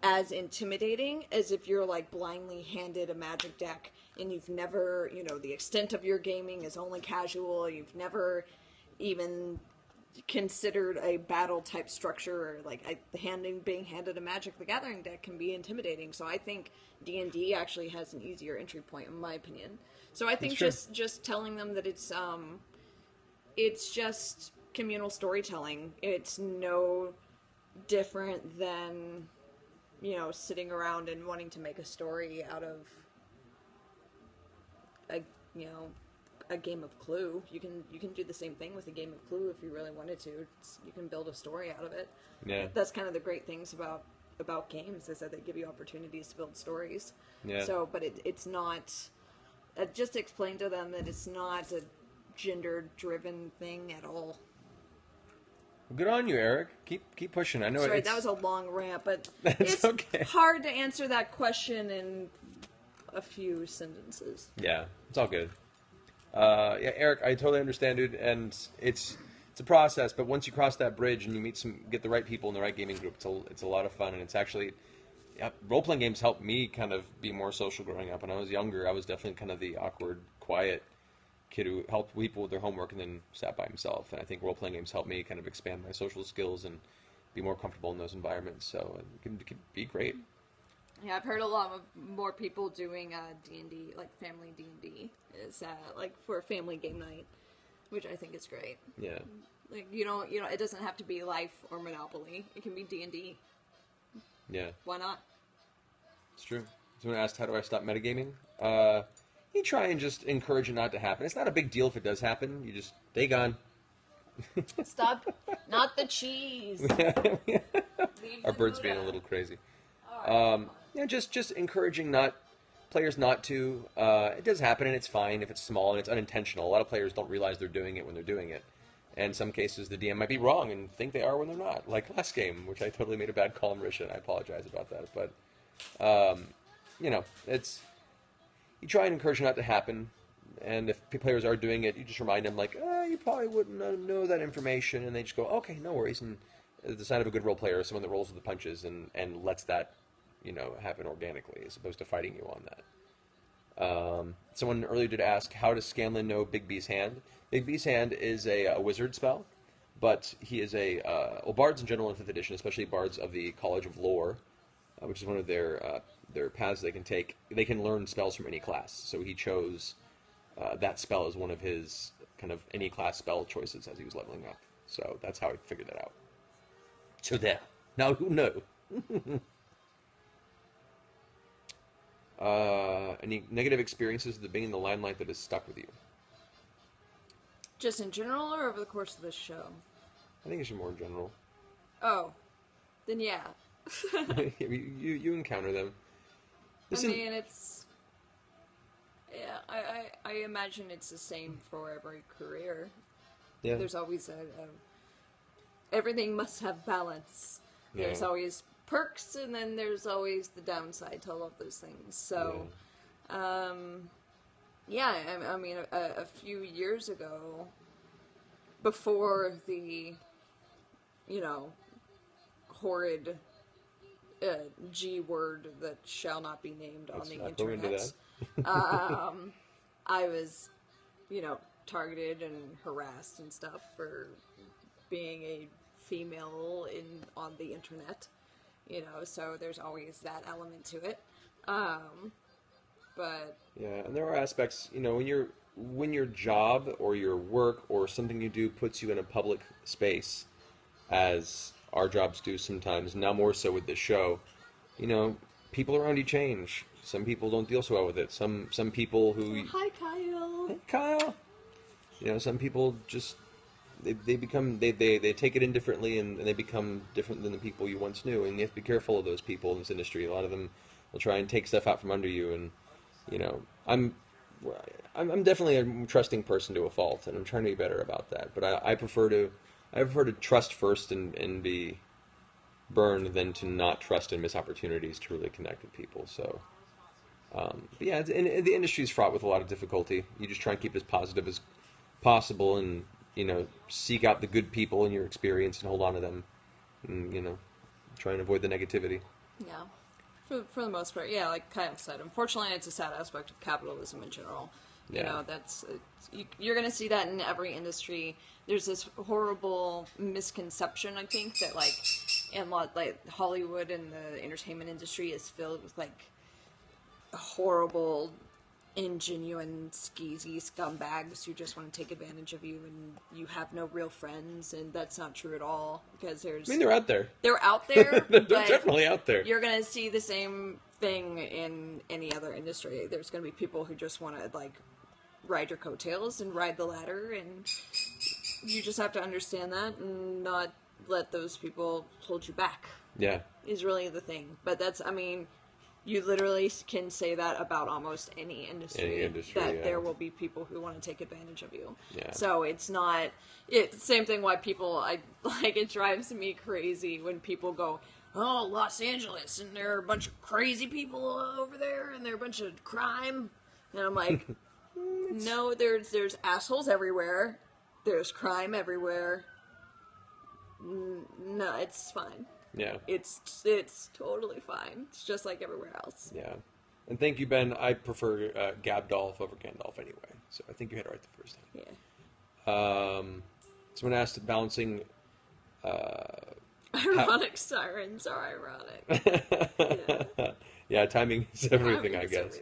as intimidating as if you're like blindly handed a Magic deck and you've never, the extent of your gaming is only casual, you've never even considered a battle type structure, or like being handed a Magic the Gathering deck can be intimidating. So I think D&D actually has an easier entry point, in my opinion. So I think just telling them that it's just communal storytelling. It's no different than, sitting around and wanting to make a story out of a game of Clue. You can do the same thing with a game of Clue if you really wanted to. You can build a story out of it. Yeah. That's kind of the great things about games, is that they give you opportunities to build stories. Yeah. So, but it's not. Just explain to them that it's not a gender-driven thing at all. Good on you, Eric. Keep pushing. I know. Sorry, that was a long rant, but it's okay. Hard to answer that question in a few sentences. Yeah, it's all good. Yeah, Eric, I totally understand, dude, and it's a process. But once you cross that bridge and you get the right people in the right gaming group, it's a lot of fun, and it's actually. Yeah, role-playing games helped me kind of be more social growing up. When I was younger, I was definitely kind of the awkward, quiet kid who helped people with their homework and then sat by himself. And I think role-playing games helped me kind of expand my social skills and be more comfortable in those environments. So it can be great. Yeah, I've heard a lot more people doing D&D, like family D&D, is like for a family game night, which I think is great. Yeah. Like it doesn't have to be Life or Monopoly. It can be D&D. Yeah. Why not? It's true. Someone asked, how do I stop metagaming? You try and just encourage it not to happen. It's not a big deal if it does happen. You just, they gone. Stop. Not the cheese. Our bird's being a little crazy. Yeah, just encouraging players not to. It does happen and it's fine if it's small and it's unintentional. A lot of players don't realize they're doing it when they're doing it. And in some cases, the DM might be wrong and think they are when they're not. Like last game, which I totally made a bad call on Marisha, and I apologize about that. But, you try and encourage it not to happen. And if players are doing it, you just remind them, like, you probably wouldn't know that information. And they just go, okay, no worries. And the sign of a good role player is someone that rolls with the punches and lets that, happen organically as opposed to fighting you on that. Someone earlier did ask, how does Scanlan know Big B's hand? Big B's hand is a wizard spell, but he is bards in general in 5th edition, especially bards of the College of Lore, which is one of their paths they can take. They can learn spells from any class, so he chose that spell as one of his kind of any class spell choices as he was leveling up. So that's how I figured that out. So there. Now you know. Any negative experiences with being in the limelight that has stuck with you? Just in general, or over the course of this show? I think it should be more in general. Oh, then yeah. you encounter them. It's... Yeah, I imagine it's the same for every career. Yeah. There's always everything must have balance. Yeah. There's always perks, and then there's always the downside to all of those things. So, I mean, a few years ago, before the, horrid G word that shall not be named on the internet, I was, targeted and harassed and stuff for being a female on the internet, so there's always that element to it. But yeah, and there are aspects, when your job or your work or something you do puts you in a public space, as our jobs do sometimes, now more so with this show, people around you change. Some people don't deal so well with it. Some people who... Hi, Kyle. Hey, Kyle. Some people just... They become... They take it in differently, and they become different than the people you once knew. And you have to be careful of those people in this industry. A lot of them will try and take stuff out from under you. And, I'm definitely a trusting person to a fault, and I'm trying to be better about that. But I prefer to trust first and be burned than to not trust and miss opportunities to really connect with people. So... but yeah, the industry is fraught with a lot of difficulty. You just try and keep it as positive as possible, and seek out the good people in your experience and hold on to them, and try and avoid the negativity. Yeah, for the most part, yeah. Like Kyle said, unfortunately, it's a sad aspect of capitalism in general. Yeah. You're going to see that in every industry. There's this horrible misconception, I think, that Hollywood and the entertainment industry is filled with horrible, ingenuine, skeezy scumbags who just want to take advantage of you, and you have no real friends, and that's not true at all, because I mean, they're out there. They're out there. They're definitely out there. You're going to see the same thing in any other industry. There's going to be people who just want to, ride your coattails and ride the ladder, and you just have to understand that and not let those people hold you back. Yeah. Is really the thing. But you literally can say that about almost any industry. There will be people who want to take advantage of you. Yeah. So it's not... same thing why people... it drives me crazy when people go, oh, Los Angeles, and there are a bunch of crazy people over there, and there are a bunch of crime. And I'm like, no, there's assholes everywhere. There's crime everywhere. No, it's fine. Yeah. It's totally fine. It's just like everywhere else. Yeah. And thank you, Ben. I prefer Gabdolf over Gandalf anyway. So I think you had it right the first time. Yeah. Someone asked balancing... ironic sirens are ironic. Yeah, timing is everything, I guess.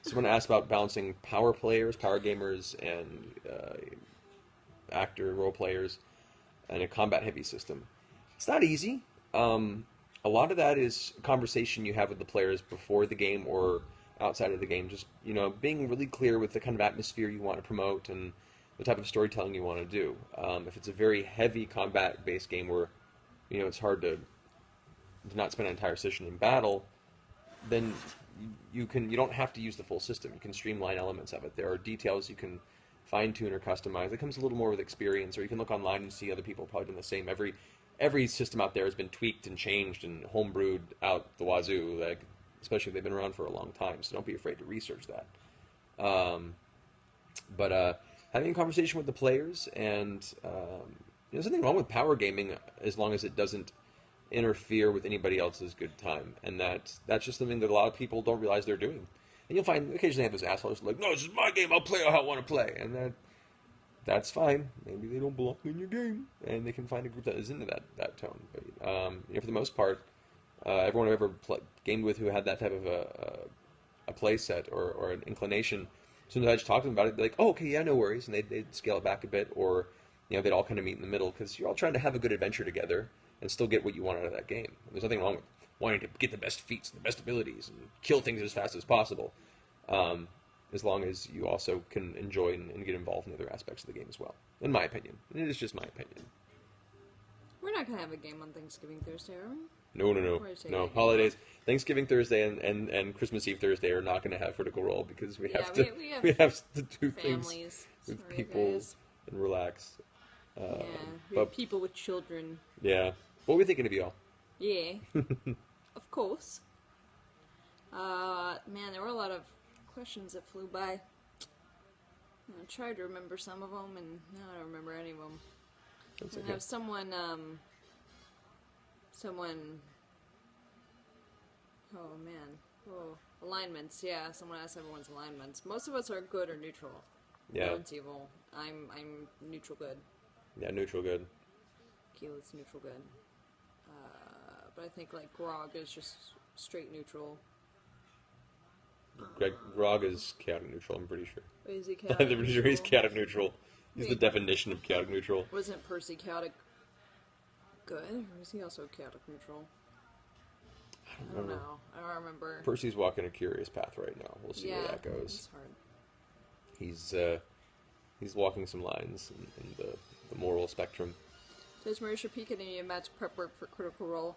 Someone asked about balancing power gamers, and actor role players, and a combat-heavy system. It's not easy. A lot of that is conversation you have with the players before the game or outside of the game. Just, being really clear with the kind of atmosphere you want to promote and the type of storytelling you want to do. If it's a very heavy combat-based game where, it's hard to not spend an entire session in battle, then you don't have to use the full system. You can streamline elements of it. There are details you can fine-tune or customize. It comes a little more with experience, or you can look online and see other people probably doing the same. Every system out there has been tweaked and changed and homebrewed out the wazoo, especially if they've been around for a long time, so don't be afraid to research that. But having a conversation with the players, and there's nothing wrong with power gaming as long as it doesn't interfere with anybody else's good time, and that's just something that a lot of people don't realize they're doing. And you'll find occasionally have those assholes like, no, this is my game, I'll play how I want to play, and that's fine. Maybe they don't belong in your game, and they can find a group that is into that tone. But for the most part, everyone I've ever gamed with who had that type of a play set or an inclination, as soon as I just talked to them about it, they'd be like, oh, okay, yeah, no worries, and they'd scale it back a bit, or they'd all kind of meet in the middle, because you're all trying to have a good adventure together and still get what you want out of that game. There's nothing wrong with wanting to get the best feats and the best abilities and kill things as fast as possible, as long as you also can enjoy and get involved in other aspects of the game as well, in my opinion. And it is just my opinion. We're not going to have a game on Thanksgiving Thursday, are we? No. Holidays, Thanksgiving Thursday and Christmas Eve Thursday are not going to have Critical Role, because we have to do things with people and relax. But people with children. Yeah. What are we thinking of y'all? Yeah. Of course. Man, there were a lot of questions that flew by. I tried to remember some of them, and now I don't remember any of them. That's I okay. have someone, oh man, alignments, yeah, someone asked everyone's alignments. Most of us are good or neutral. Yeah. Villain's evil. I'm neutral good. Yeah, neutral good. Keyleth's neutral good. But I think like Grog is just straight neutral. Grog is chaotic neutral, I'm pretty sure. Is he chaotic I'm pretty sure he's chaotic neutral. He's Wait. the definition of chaotic neutral. Wasn't Percy chaotic good? Or is he also chaotic neutral? I don't know. I don't remember. Percy's walking a curious path right now. We'll see where that goes. It's hard. He's walking some lines in the moral spectrum. Does Marisha peek at any match prep work for Critical Role?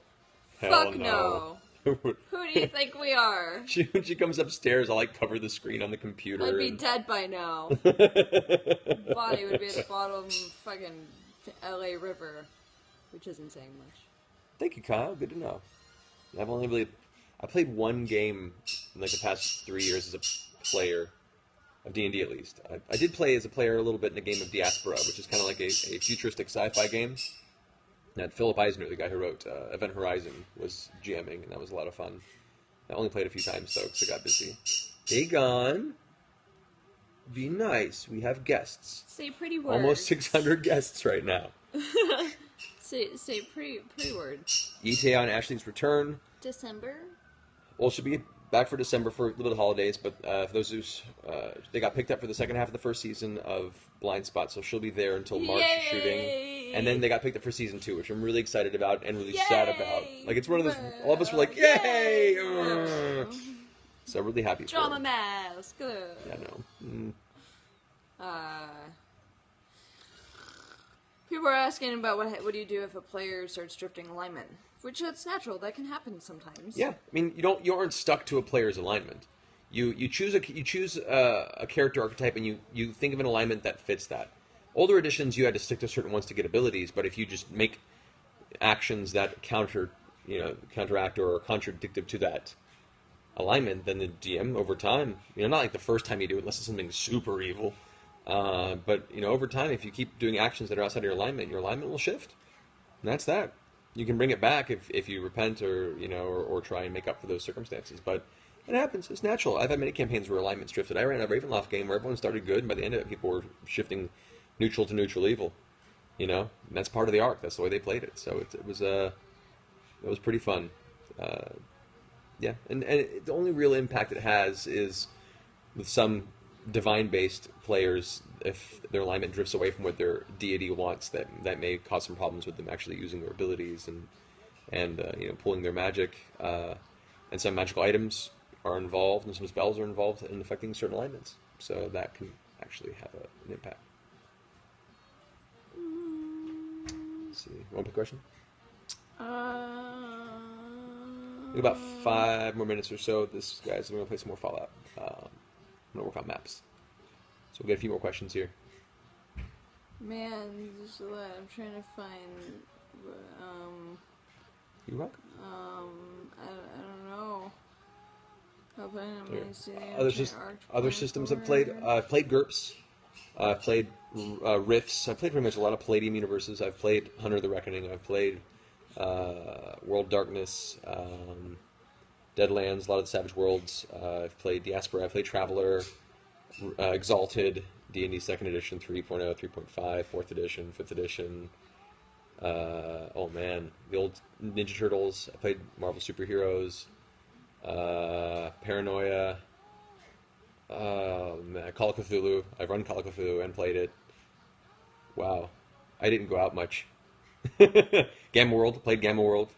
Hell Fuck no! Who do you think we are? When she comes upstairs, I'll like cover the screen on the computer. I'd be dead by now. Body would be at the bottom of fucking LA River, which isn't saying much. Thank you, Kyle. Good to know. I played one game in like the past 3 years as a player of D&D at least. I did play as a player a little bit in a game of Diaspora, which is kind of like a futuristic sci-fi game. And Philip Eisner, the guy who wrote Event Horizon, was GMing, and that was a lot of fun. I only played a few times, though, because I got busy. Dagon, be nice. We have guests. Say pretty words. Almost 600 guests right now. say pretty words. ETA on Ashley's return. December? Well, she'll be back for December for a little bit of holidays, but for those who they got picked up for the second half of the first season of Blind Spot, so she'll be there until March shooting. And then they got picked up for season 2, which I'm really excited about and really sad about. Like, it's one of those, all of us were like, yay! So really happy for Drama her. mask. Yeah, no. People are asking about what do you do if a player starts drifting alignment, which that's natural. That can happen sometimes. Yeah, I mean, you aren't stuck to a player's alignment. You choose a character archetype and you think of an alignment that fits that. Older editions, you had to stick to certain ones to get abilities, but if you just make actions that counteract or are contradictive to that alignment, then the DM over time, not like the first time you do it, unless it's something super evil, but over time, if you keep doing actions that are outside of your alignment will shift, and that's that. You can bring it back if you repent or try and make up for those circumstances, but it happens. It's natural. I've had many campaigns where alignments drifted. I ran a Ravenloft game where everyone started good, and by the end of it, people were shifting neutral to neutral evil, and that's part of the arc. That's the way they played it. So it was pretty fun. Yeah, and the only real impact it has is with some divine-based players, if their alignment drifts away from what their deity wants, that may cause some problems with them actually using their abilities and pulling their magic. And some magical items are involved, and some spells are involved in affecting certain alignments. So that can actually have an impact. Let's see. Want to put a question? In about 5 more minutes or so, I'm going to play some more Fallout. I'm going to work on maps. So we'll get a few more questions here. Man, just a lot. I'm trying to find. You rock? I don't know. Other systems I've played. I've played GURPS. I've played Rifts. I've played pretty much a lot of Palladium universes. I've played Hunter of the Reckoning. I've played World Darkness, Deadlands, a lot of the Savage Worlds. I've played Diaspora. I've played Traveler, Exalted, D&D 2nd Edition, 3.0, 3.5, 4th Edition, 5th Edition. Oh man, the old Ninja Turtles. I played Marvel Superheroes. Paranoia. Call of Cthulhu. I've run Call of Cthulhu and played it. Wow. I didn't go out much. Gamma World. Played Gamma World.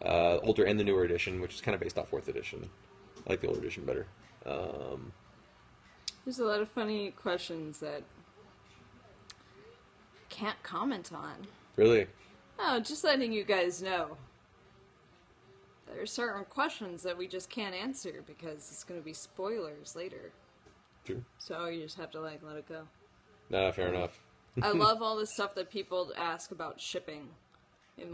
Older and the newer edition, which is kind of based off 4th edition. I like the older edition better. There's a lot of funny questions that can't comment on. Really? Oh, just letting you guys know. There are certain questions that we just can't answer because it's going to be spoilers later. True. So you just have to, let it go. Nah, fair enough. I love all the stuff that people ask about shipping in,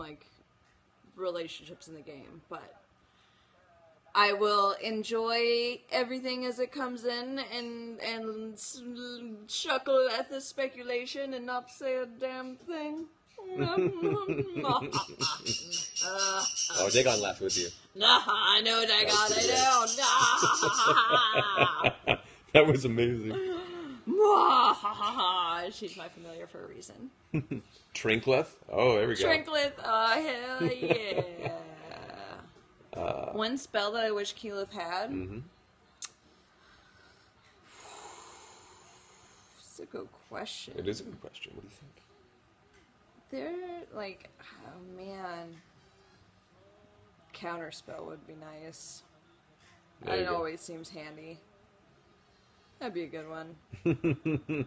relationships in the game, but I will enjoy everything as it comes in and chuckle at the speculation and not say a damn thing. Oh, Dagon laughed with you. Nah, I know Dagon, I know. Nah. That was amazing. She's my familiar for a reason. Trinkleth? Oh, there we go. Trinkleth, oh, hell yeah. One spell that I wish Keyleth had. Mm-hmm. It's a good question. It is a good question. What do you think? They're like, oh man. Counterspell would be nice. It always seems handy. That'd be a good one. Yeah.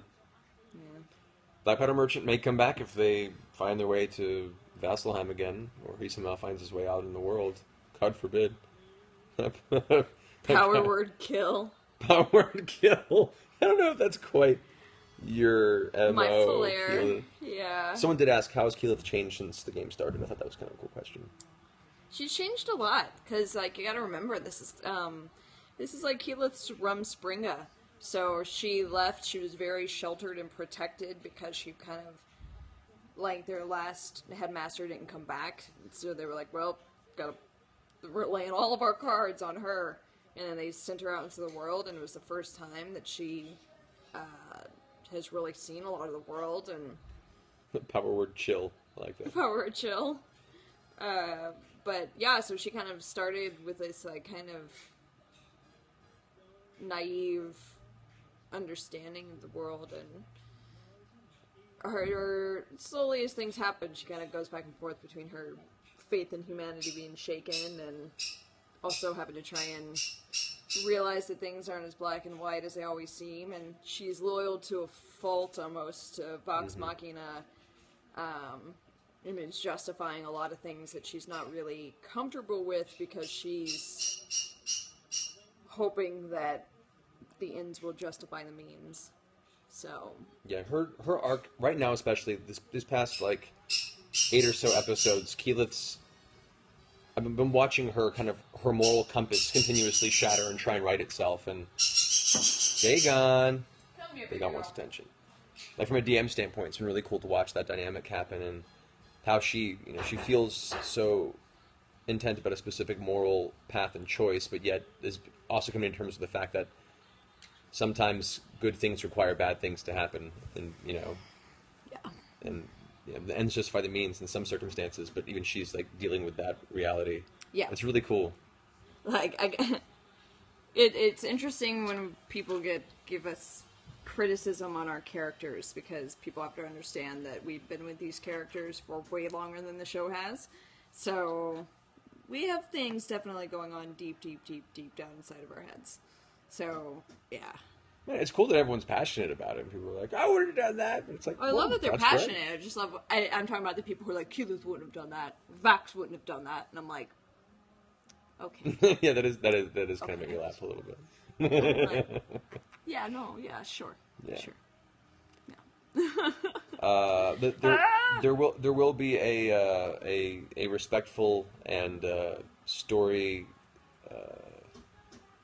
Black Powder Merchant may come back if they find their way to Vasselheim again, or he somehow finds his way out in the world. God forbid. Power word kill. Power word kill. I don't know if that's quite your MO. My flair. Keyleth. Yeah. Someone did ask, how has Keyleth changed since the game started? I thought that was kind of a cool question. She's changed a lot, because, like, you gotta remember, this is like Keyleth's Rumspringa. So she left, she was very sheltered and protected because she kind of, like, their last headmaster didn't come back. So they were like, well, we're laying all of our cards on her. And then they sent her out into the world, and it was the first time that she has really seen a lot of the world. And The power word chill. I like that. Power word chill. But yeah, so she kind of started with this, like, kind of naive understanding of the world, and her slowly as things happen, she kind of goes back and forth between her faith in humanity being shaken and also having to try and realize that things aren't as black and white as they always seem, and she's loyal to a fault almost to Vox Machina, and is justifying a lot of things that she's not really comfortable with because she's hoping that the ends will justify the means. So Yeah, her arc right now, especially this past like 8 or so episodes, Keyleth's. I've been watching her her moral compass continuously shatter and try and right itself, and Dagon wants attention. Like from a DM standpoint, it's been really cool to watch that dynamic happen and how she feels so intent about a specific moral path and choice, but yet is also coming in terms of the fact that sometimes good things require bad things to happen, and the ends justify the means in some circumstances. But even she's like dealing with that reality. yeah, It's really cool. like it's interesting when people give us criticism on our characters, because people have to understand that we've been with these characters for way longer than the show has. So we have things definitely going on deep down inside of our heads. So, yeah. Man, it's cool that everyone's passionate about it. People are like, I would have done that. But it's like, I love that they're passionate. Great. I just love... I'm talking about the people who are like, Keyleth wouldn't have done that. Vax wouldn't have done that. And I'm like, okay. Yeah, that is kind of make me laugh a little bit. Like, yeah, no, yeah, sure. Yeah. Sure. Yeah. There will be a respectful and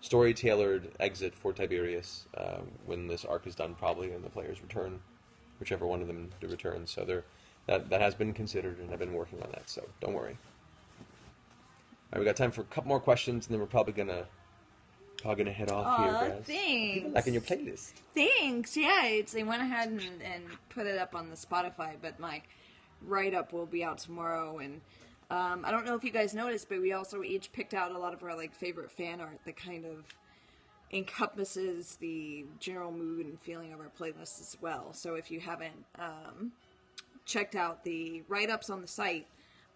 story-tailored exit for Tiberius when this arc is done, probably, and the players return, whichever one of them to return. So that has been considered, and I've been working on that. So don't worry. All right, we got time for a couple more questions, and then we're probably gonna head off here, guys. Thanks. Like in your playlist. Thanks. Yeah, they went ahead and put it up on the Spotify, but my write-up will be out tomorrow, and I don't know if you guys noticed, but we also each picked out a lot of our favorite fan art that kind of encompasses the general mood and feeling of our playlist as well. So if you haven't checked out the write-ups on the site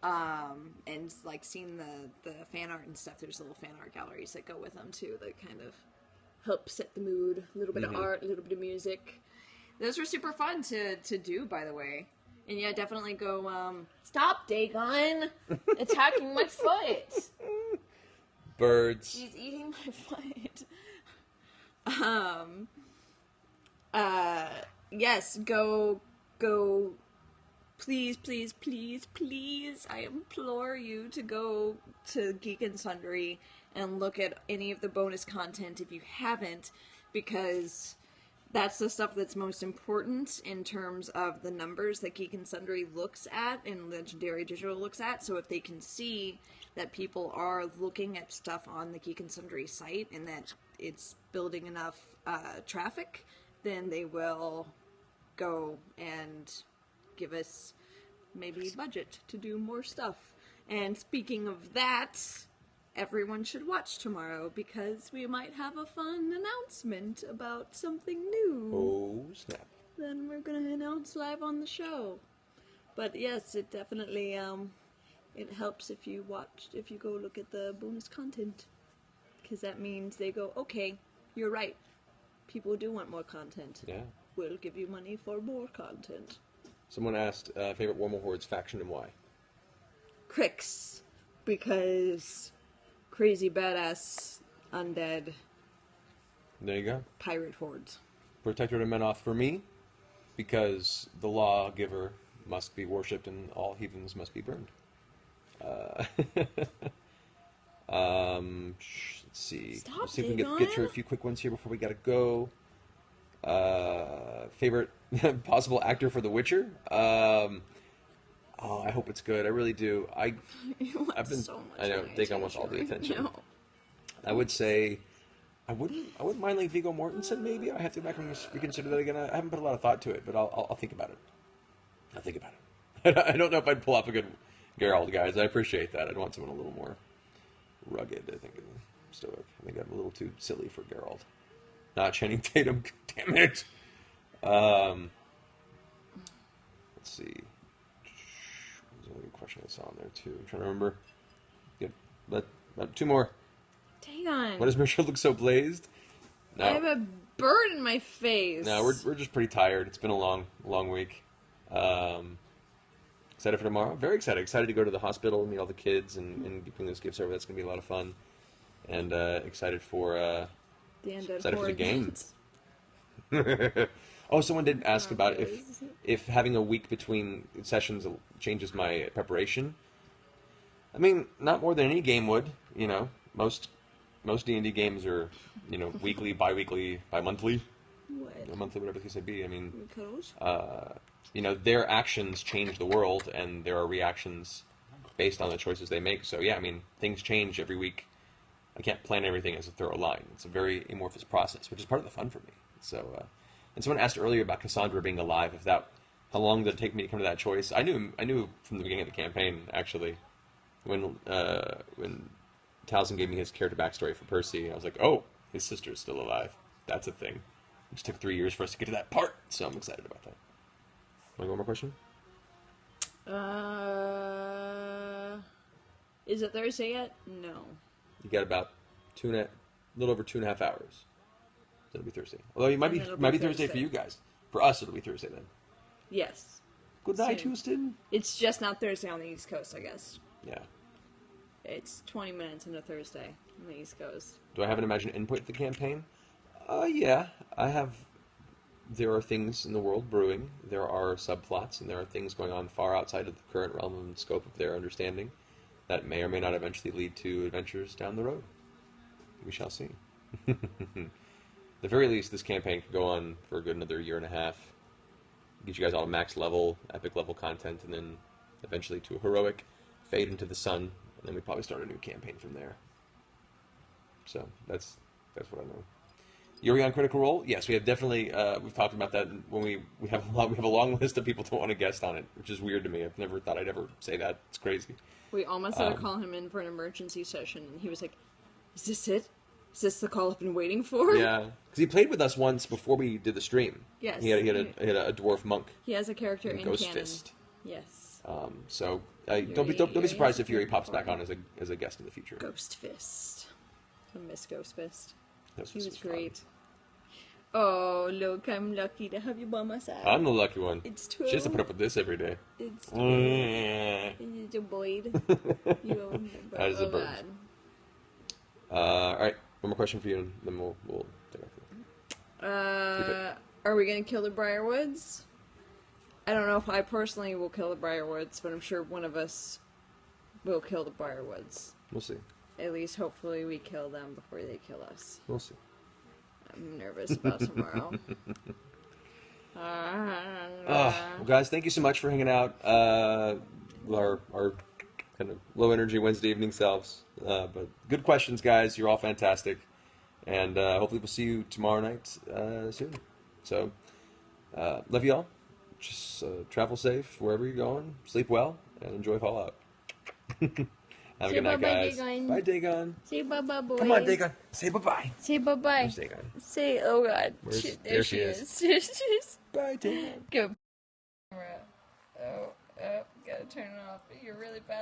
and seen the fan art and stuff, there's little fan art galleries that go with them too that kind of help set the mood. A little bit of art, a little bit of music. Those were super fun to do, by the way. And yeah, definitely go, stop, Dagon! Attacking my foot! Birds. She's eating my foot. Yes, go, please, I implore you to go to Geek and Sundry and look at any of the bonus content if you haven't, because that's the stuff that's most important in terms of the numbers that Geek and Sundry looks at and Legendary Digital looks at. So if they can see that people are looking at stuff on the Geek and Sundry site and that it's building enough traffic, then they will go and give us maybe budget to do more stuff. And speaking of that, everyone should watch tomorrow because we might have a fun announcement about something new. Oh, snap. Then we're going to announce live on the show. But yes, it definitely, it helps if you go look at the bonus content. Because that means they go, okay, you're right. People do want more content. Yeah. We'll give you money for more content. Someone asked, favorite Wormhole Hordes faction and why? Crix. Because crazy badass undead There you go. pirate hordes. Protector of Menoth for me, because the lawgiver must be worshipped and all heathens must be burned. Let's see. Stop, Let's see if we Dagon. can get through a few quick ones here before we gotta go. Favorite possible actor for The Witcher? I hope it's good. I really do. I've been so much I know of my taking almost all the attention. No. I would say I wouldn't mind like Viggo Mortensen maybe. I have to go back and reconsider that again. I haven't put a lot of thought to it, but I'll think about it. I'll think about it. I don't know if I'd pull off a good Geralt, guys. I appreciate that. I'd want someone a little more rugged, I think, stoic. I think I'm a little too silly for Geralt. Not Channing Tatum. Damn it. Let's see. There's another good question I saw on there too. I'm trying to remember. Good. Two more. Dang on. Why does Marisha look so blazed? No. I have a bird in my face. No, we're just pretty tired. It's been a long week. Excited for tomorrow. Very excited. Excited to go to the hospital and meet all the kids and bring those gifts over. That's going to be a lot of fun. And excited for the game. Oh, someone did ask about if having a week between sessions changes my preparation. I mean, not more than any game would. You know, most D&D games are, you know, weekly, bi-weekly, bi-monthly. What? Monthly, whatever the case may be. I mean, Coach? you know, their actions change the world, and there are reactions based on the choices they make. So, yeah, I mean, things change every week. I can't plan everything as a thorough line. It's a very amorphous process, which is part of the fun for me. So, and someone asked earlier about Cassandra being alive. How long did it take me to come to that choice? I knew from the beginning of the campaign, actually, when Taliesin gave me his character backstory for Percy. I was like, oh, his sister's still alive. That's a thing. It just took 3 years for us to get to that part, so I'm excited about that. Want one more question? Is it Thursday yet? No. You got about a little over 2.5 hours. So it'll be Thursday. Although it might be Thursday for you guys. For us, it'll be Thursday then. Yes. Good night, Houston. It's just not Thursday on the East Coast, I guess. Yeah. It's 20 minutes into Thursday on the East Coast. Do I have an imagined input to the campaign? Yeah. There are things in the world brewing. There are subplots, and there are things going on far outside of the current realm and scope of their understanding that may or may not eventually lead to adventures down the road. We shall see. At the very least, this campaign could go on for a good another 1.5 years. Get you guys all to max level, epic level content, and then eventually to a heroic, fade into the sun, and then we probably start a new campaign from there. So that's what I know. Yuri on Critical Role? Yes, we have definitely. We've talked about that when we have a long list of people to want to guest on it, which is weird to me. I've never thought I'd ever say that. It's crazy. We almost had to call him in for an emergency session, and he was like, "Is this it? Is this the call I've been waiting for?" Yeah, because he played with us once before we did the stream. Yes, he had a dwarf monk. He has a character in Ghost canon. Fist. Yes. So don't be surprised if Yuri pops back on as a guest in the future. Ghost Fist. I miss Ghost Fist. He was fun. great. Oh, look, I'm lucky to have you by my side. I'm the lucky one. It's true. She has to put up with this every day. It's true. It's a boy. That is a bird. All right, one more question for you, and then we'll take off. Are we going to kill the Briarwoods? I don't know if I personally will kill the Briarwoods, but I'm sure one of us will kill the Briarwoods. We'll see. At least, hopefully, we kill them before they kill us. We'll see. I'm nervous about tomorrow. Well, guys, thank you so much for hanging out. Our kind of low energy Wednesday evening selves, but good questions, guys. You're all fantastic, and hopefully we'll see you tomorrow night soon. So, love y'all. Just travel safe wherever you're going. Sleep well and enjoy Fallout. Have a good night, guys. Bye, Dagon. Say bye-bye, boys. Come on, Dagon. Say bye-bye. Say bye-bye. Where's Dagon? Say, oh God. There she is. Bye, Dagon. Go. Oh, gotta turn it off. You're really bad.